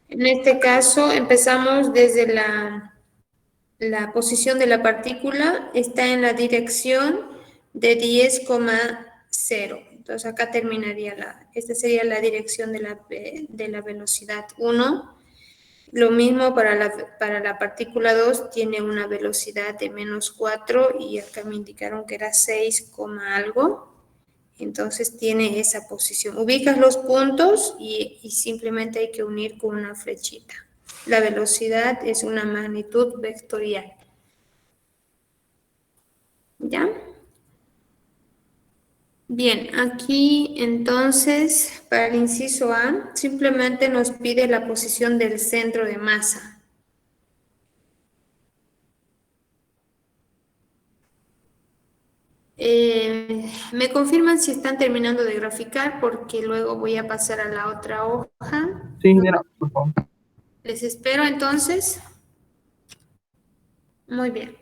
En este caso, empezamos desde la posición de la partícula, está en la dirección de 10,0. Entonces, acá terminaría esta sería la dirección de la velocidad 1. Lo mismo para la partícula 2, tiene una velocidad de menos 4 y acá me indicaron que era 6, algo. Entonces tiene esa posición. Ubicas los puntos y simplemente hay que unir con una flechita. La velocidad es una magnitud vectorial. ¿Ya? Bien, aquí entonces para el inciso A simplemente nos pide la posición del centro de masa. Me confirman si están terminando de graficar porque luego voy a pasar a la otra hoja. Sí, ingeniero, por favor. Les espero entonces. Muy bien.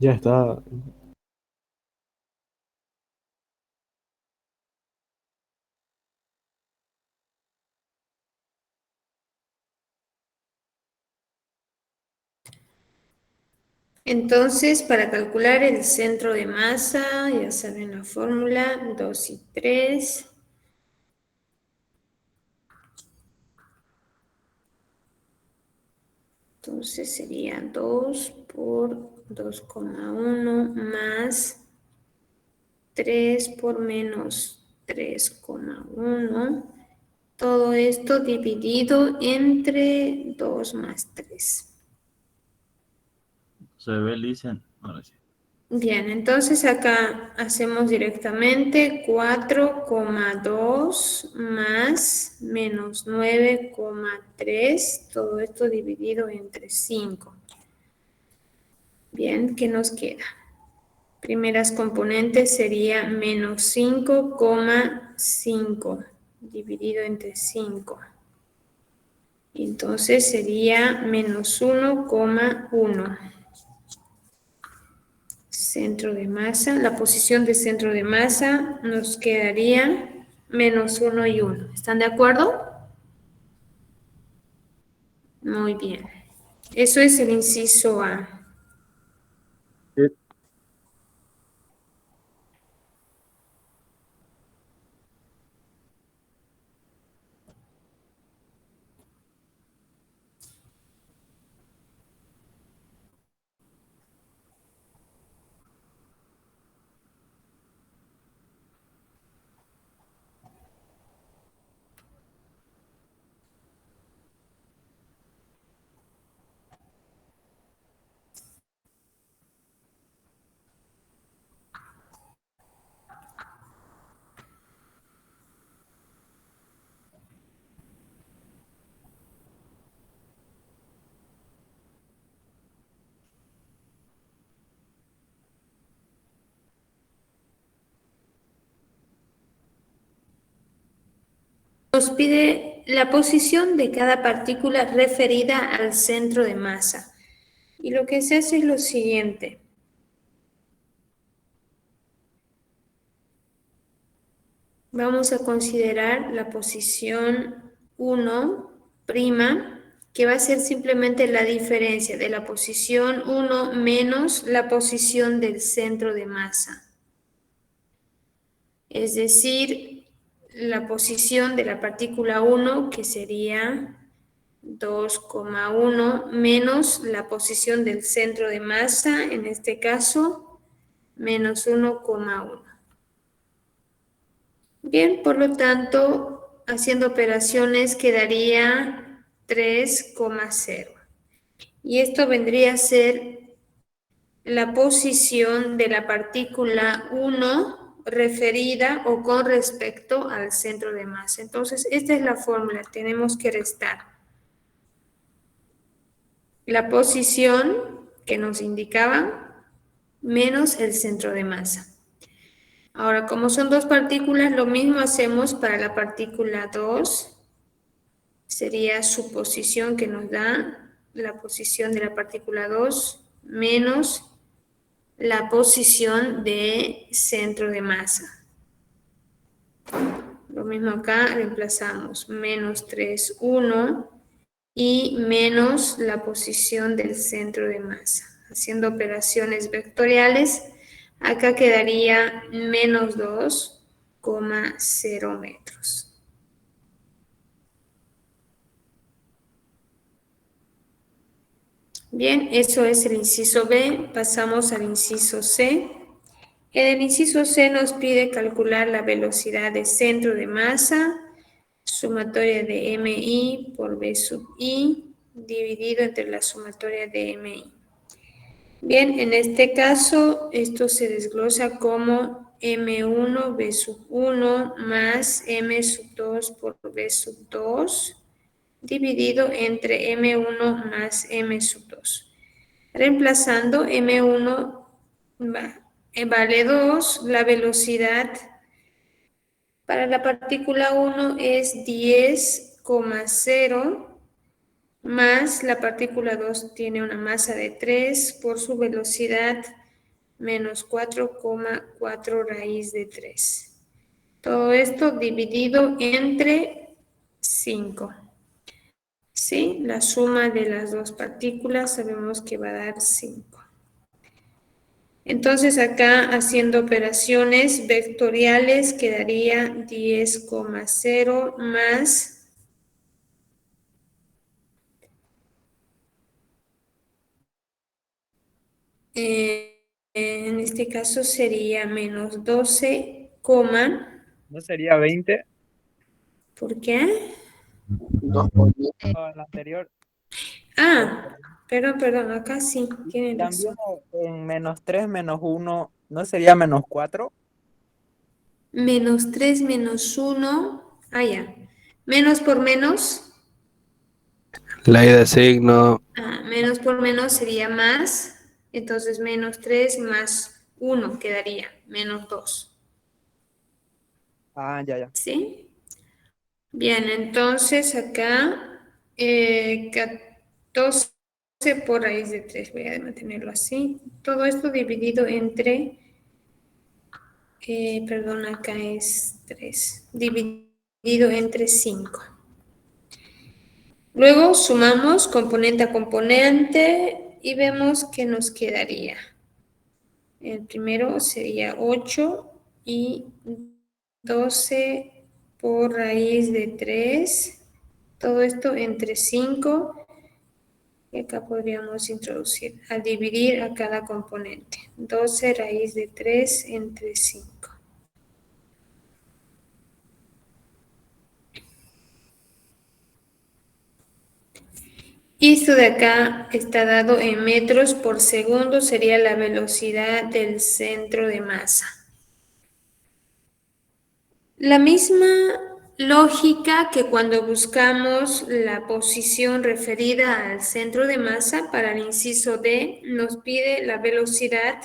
Ya está. Entonces, para calcular el centro de masa, ya saben la fórmula, 2 y 3. Entonces sería 2 por 2,1 más 3 por menos 3,1. Todo esto dividido entre 2 más 3. Se ve, Listen. Ahora sí. Bien, entonces acá hacemos directamente 4,2 más menos 9,3, todo esto dividido entre 5. Bien, ¿qué nos queda? Primeras componentes sería menos 5,5 dividido entre 5. Entonces sería menos 1,1. Centro de masa, la posición de centro de masa nos quedaría menos 1 y 1. ¿Están de acuerdo? Muy bien. Eso es el inciso A. Nos pide la posición de cada partícula referida al centro de masa. Y lo que se hace es lo siguiente. Vamos a considerar la posición 1', que va a ser simplemente la diferencia de la posición 1 menos la posición del centro de masa. Es decir, la posición de la partícula 1, que sería 2,1 menos la posición del centro de masa, en este caso, menos 1,1. Bien, por lo tanto, haciendo operaciones quedaría 3,0. Y esto vendría a ser la posición de la partícula 1 referida o con respecto al centro de masa. Entonces, esta es la fórmula. Tenemos que restar la posición que nos indicaba menos el centro de masa. Ahora, como son dos partículas, lo mismo hacemos para la partícula 2. Sería su posición que nos da la posición de la partícula 2 menos la posición de centro de masa. Lo mismo acá, reemplazamos menos 3,1 y menos la posición del centro de masa. Haciendo operaciones vectoriales, acá quedaría menos 2,0 metros. Bien, eso es el inciso B. Pasamos al inciso C. En el inciso C nos pide calcular la velocidad de centro de masa, sumatoria de MI por B sub I, dividido entre la sumatoria de MI. Bien, en este caso, esto se desglosa como M1 B sub 1 más M sub 2 por B sub 2, dividido entre M1 más M sub 2. Reemplazando M1 vale 2, la velocidad para la partícula 1 es 10,0 más la partícula 2 tiene una masa de 3 por su velocidad menos 4,4 raíz de 3. Todo esto dividido entre 5. ¿Sí? La suma de las dos partículas sabemos que va a dar 5. Entonces acá haciendo operaciones vectoriales quedaría 10,0 más en este caso sería menos 12, ¿No sería 20? ¿por qué? El anterior. Ah, perdón, acá sí, tienen También razón. en menos 3, menos 1, ¿no sería menos 4? Menos 3, menos 1, ya. Menos por menos, Ley de signo. menos por menos sería más, entonces menos 3 más 1 quedaría, menos 2. Ya. ¿Sí? Bien, entonces acá 14 por raíz de 3, voy a mantenerlo así. Todo esto dividido entre, perdón, acá es 3, dividido entre 5. Luego sumamos componente a componente y vemos que nos quedaría. El primero sería 8 y 12 por raíz de 3. Todo esto entre 5. Y acá podríamos introducir al dividir a cada componente. 12 raíz de 3 entre 5. Y esto de acá está dado en metros por segundo, sería la velocidad del centro de masa. La misma lógica que cuando buscamos la posición referida al centro de masa, para el inciso D nos pide la velocidad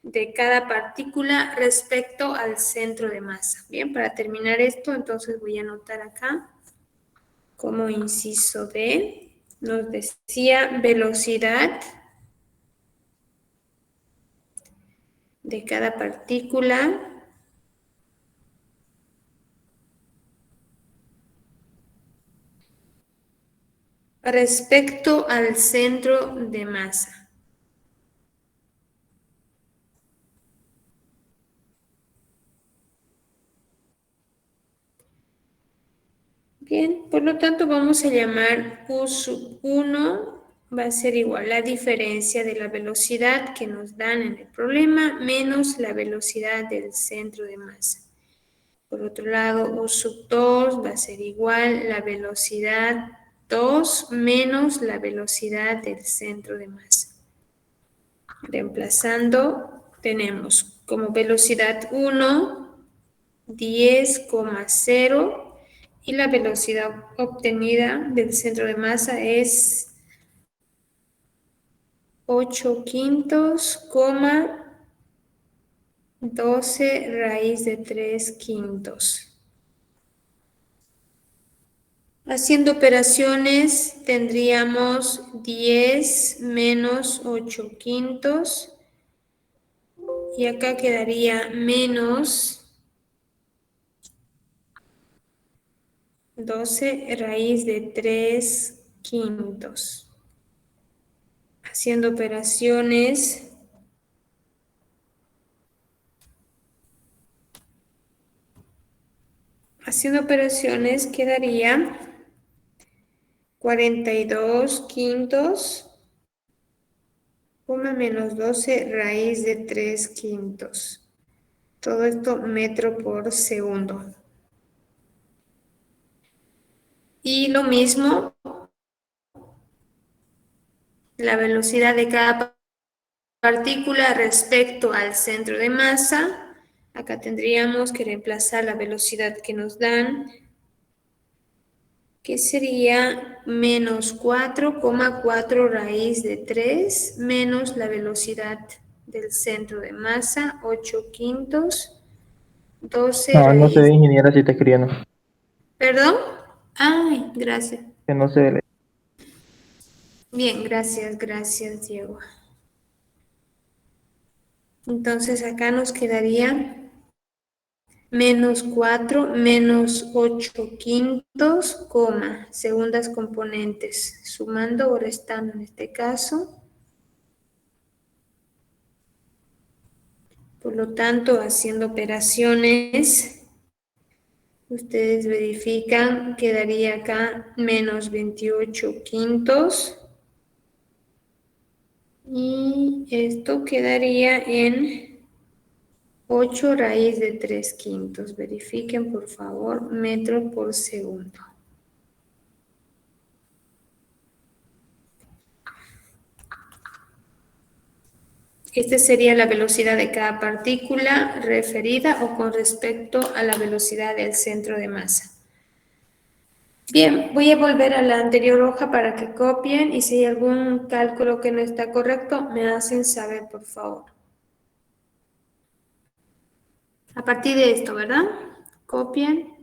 de cada partícula respecto al centro de masa. Bien, para terminar esto, entonces voy a anotar acá como inciso D. Nos decía velocidad de cada partícula respecto al centro de masa. Bien, por lo tanto vamos a llamar U sub 1 va a ser igual la diferencia de la velocidad que nos dan en el problema menos la velocidad del centro de masa. Por otro lado, U sub 2 va a ser igual la velocidad 2 menos la velocidad del centro de masa. Reemplazando, tenemos como velocidad 1, 10,0 y la velocidad obtenida del centro de masa es 8 quintos, 12 raíz de 3 quintos. Haciendo operaciones tendríamos 10 menos 8 quintos y acá quedaría menos 12 raíz de 3 quintos. Haciendo operaciones quedaría 42 quintos, menos 12 raíz de 3 quintos. Todo esto metro por segundo. Y lo mismo, la velocidad de cada partícula respecto al centro de masa. Acá tendríamos que reemplazar la velocidad que nos dan, que sería menos 4,4 raíz de 3 menos la velocidad del centro de masa, 8 quintos, 12 No se ve, raíz. ingeniera, si está escribiendo. ¿Perdón? Ay, gracias. Que no se ve. Bien, gracias, Diego. Entonces acá nos quedaría menos 4 menos 8 quintos, coma, segundas componentes, sumando o restando en este caso. Por lo tanto, haciendo operaciones, ustedes verifican, quedaría acá menos 28 quintos. Y esto quedaría en 8 raíz de 3 quintos. Verifiquen, por favor, metro por segundo. Esta sería la velocidad de cada partícula referida o con respecto a la velocidad del centro de masa. Bien, voy a volver a la anterior hoja para que copien y si hay algún cálculo que no está correcto, me hacen saber, por favor. A partir de esto, ¿verdad? Copien.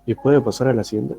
¿Y puede pasar a la siguiente?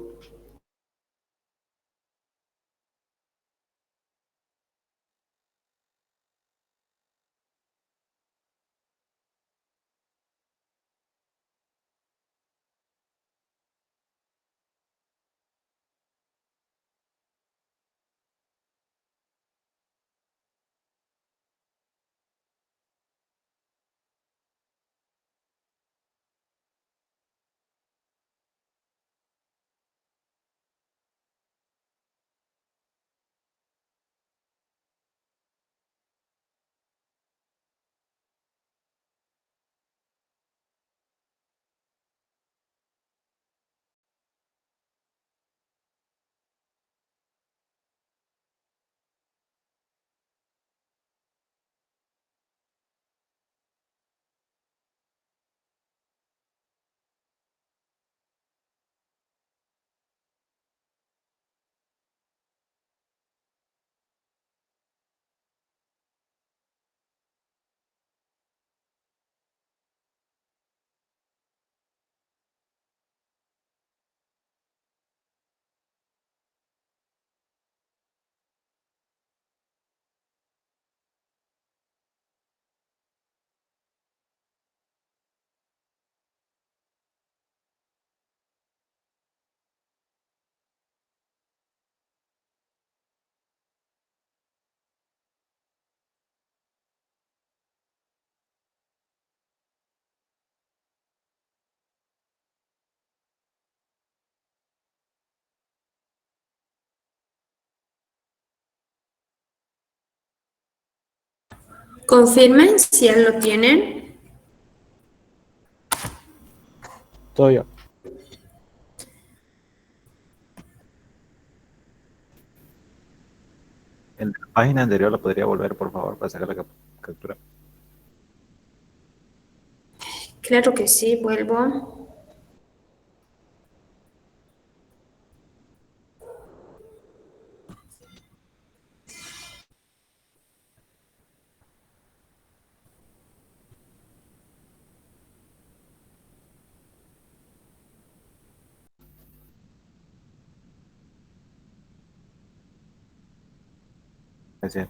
Confirmen si ya lo tienen. Todo yo. En la página anterior la podría volver, por favor, para sacar la captura. Claro que sí, vuelvo. Gracias.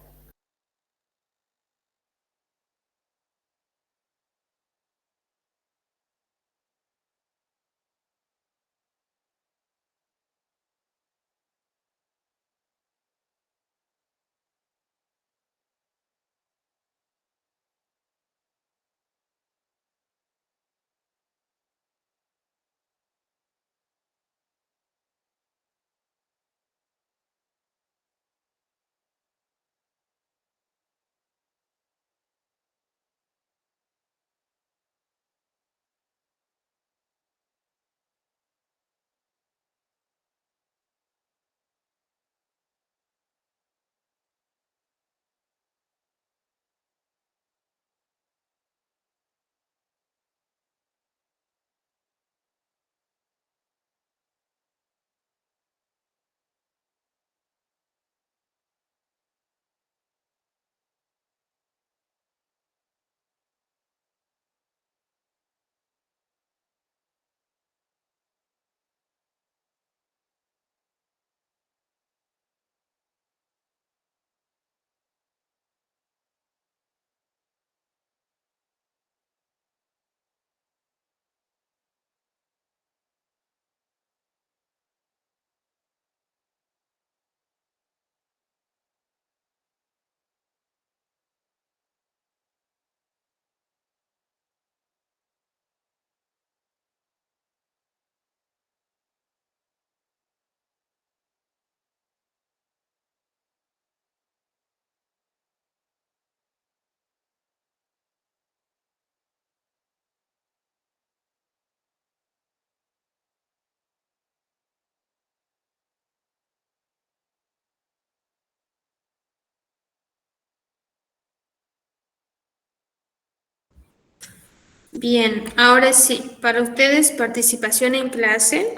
Bien, ahora sí, para ustedes participación en clase.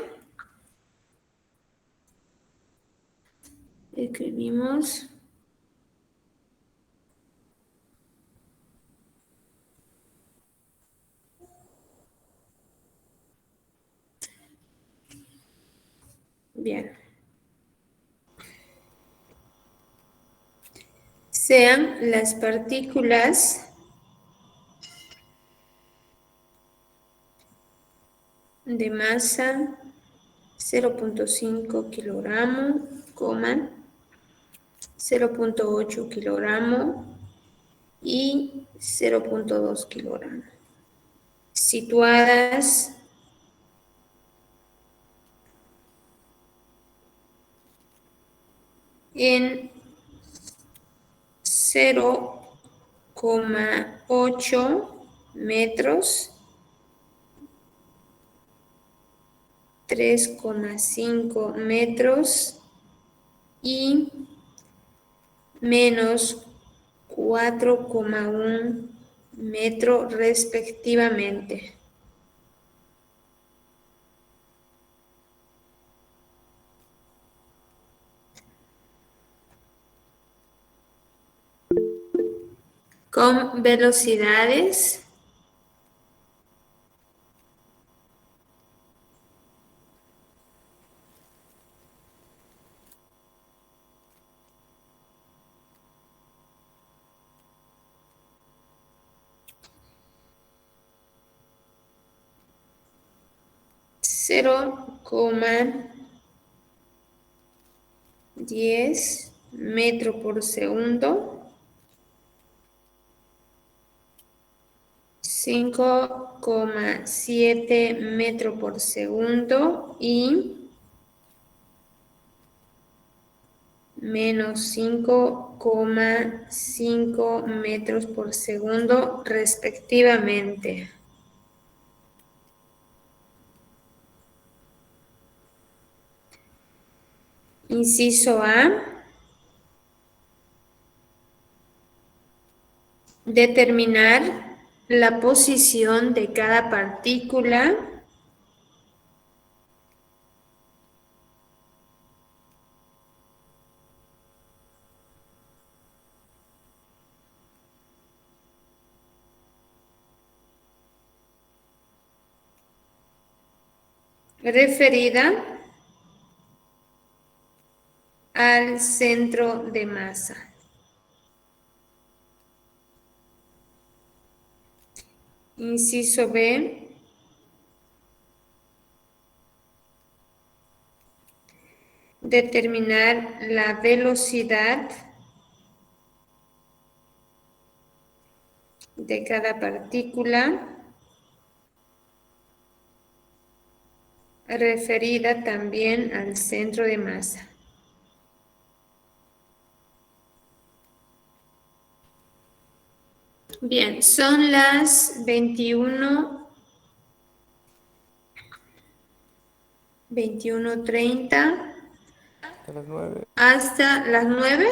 Escribimos. Bien. Sean las partículas de masa 0.5 kilogramo, 0.8 kilogramo y 0.2 kilogramo, situadas en 0,8 metros, 3,5 metros y menos 4,1 metro respectivamente. Con velocidades cero coma 10 metro por segundo, 5,7 metro por segundo y menos 5,5 metros por segundo respectivamente. Inciso A. Determinar la posición de cada partícula referida al centro de masa. Inciso B. Determinar la velocidad de cada partícula referida también al centro de masa. Bien, son las 21:30 Hasta las 9. hasta las 9.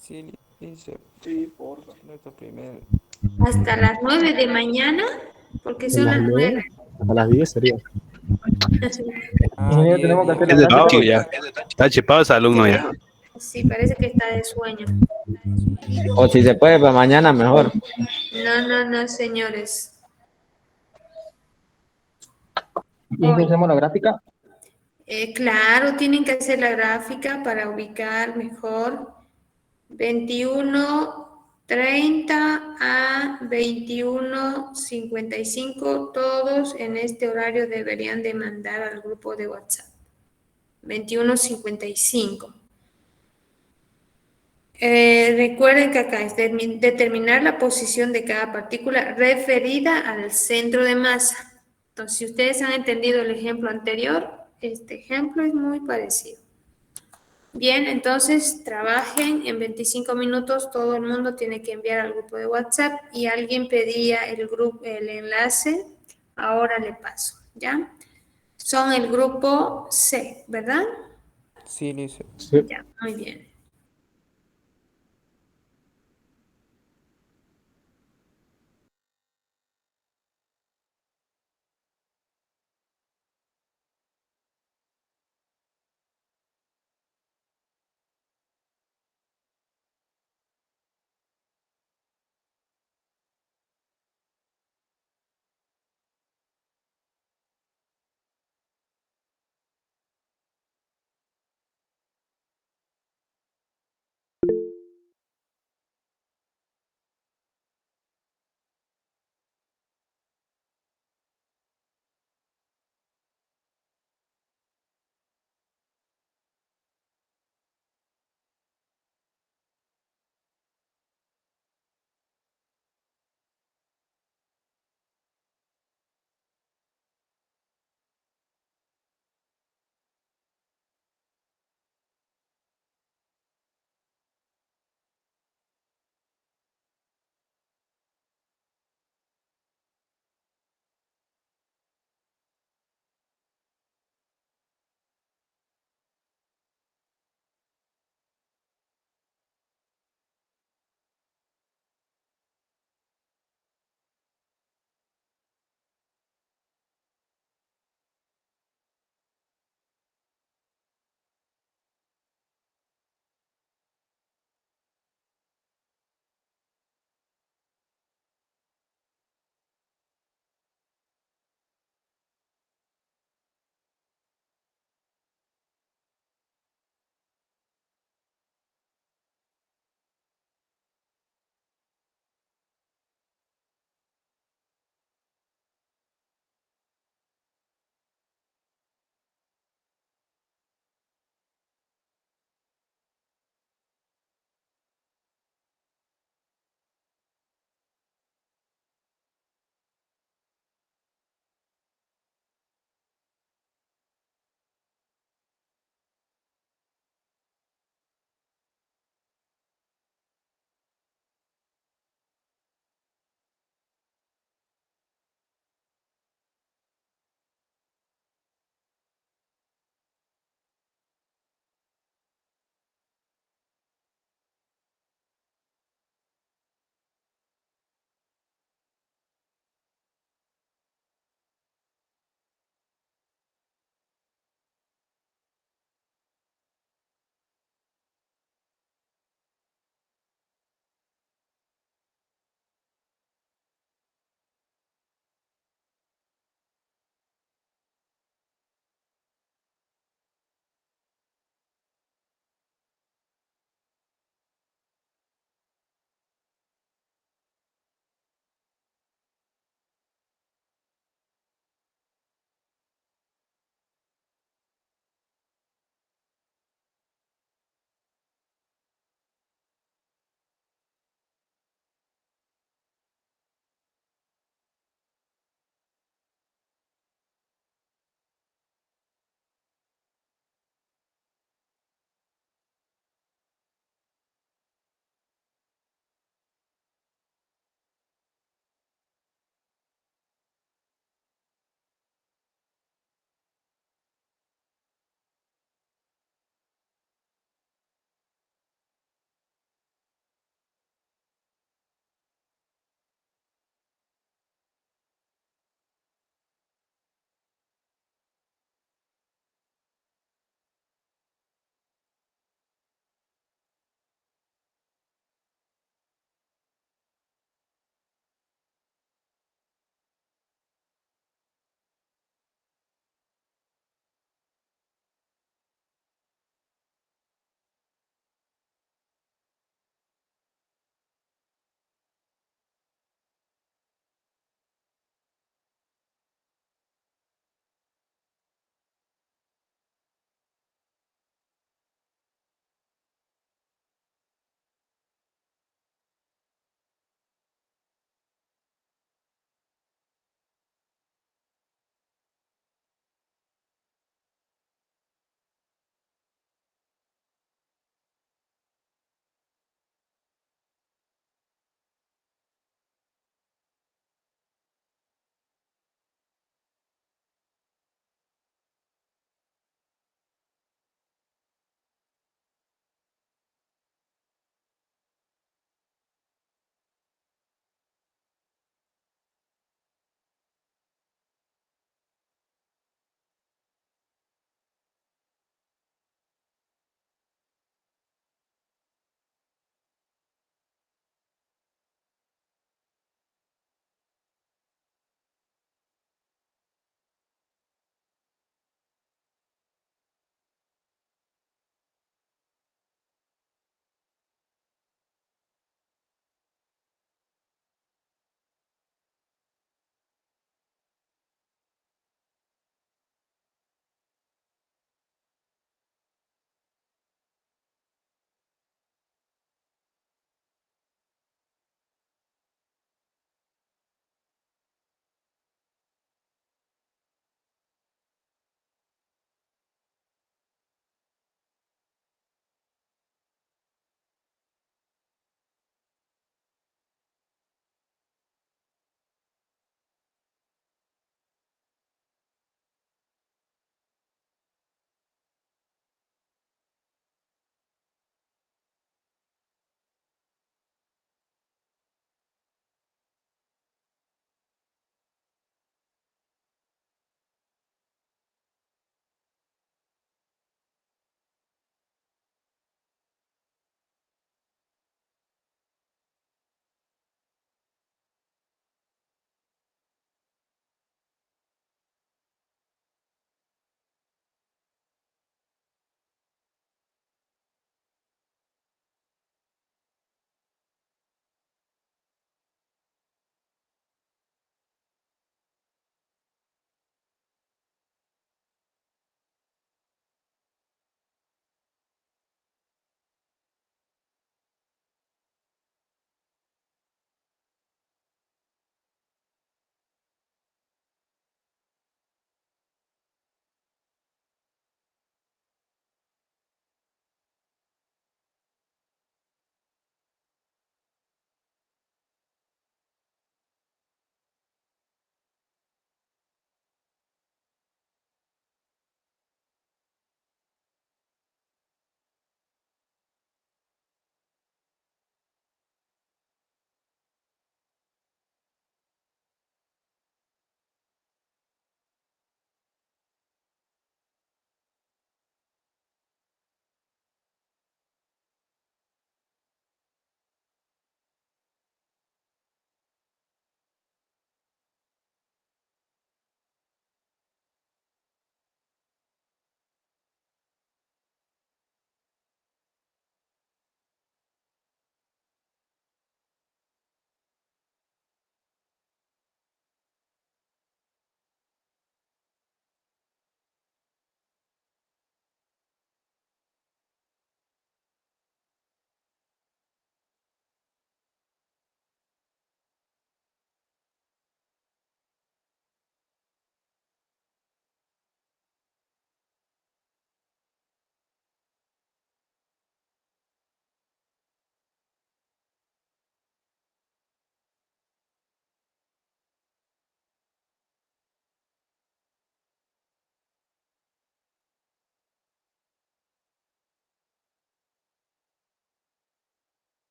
Sí, dice. Sí, por nuestro primer. Hasta las 9 de mañana, porque ¿En son las las 9? 9. Hasta las 10 sería. Ingeniero, tenemos que hacer la Es de gráfica. noche ya. Está chipado ese alumno ya. Sí, parece que está de sueño. O si se puede para mañana, mejor. No, señores. Inge, hacemos la gráfica. Claro, tienen que hacer la gráfica para ubicar mejor. 21:30 a 21:55, todos en este horario deberían de mandar al grupo de WhatsApp. 21:55. Recuerden que acá es determinar la posición de cada partícula referida al centro de masa. Entonces, si ustedes han entendido el ejemplo anterior, este ejemplo es muy parecido. Bien, entonces trabajen en 25 minutos, todo el mundo tiene que enviar al grupo de WhatsApp y alguien pedía el enlace, ahora le paso, ¿ya? Son el grupo C, ¿verdad? Sí, dice. Sí. Ya, muy bien.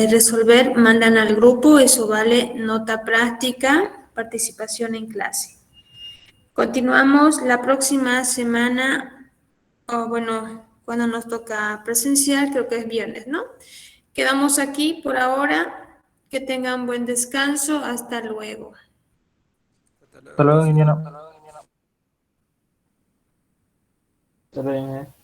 resolver, mandan al grupo, eso vale nota práctica, participación en clase. Continuamos la próxima semana, o bueno, cuando nos toca presencial, creo que es viernes, ¿no? Quedamos aquí por ahora, que tengan buen descanso, hasta luego. Hasta luego, Indiana. Hasta luego.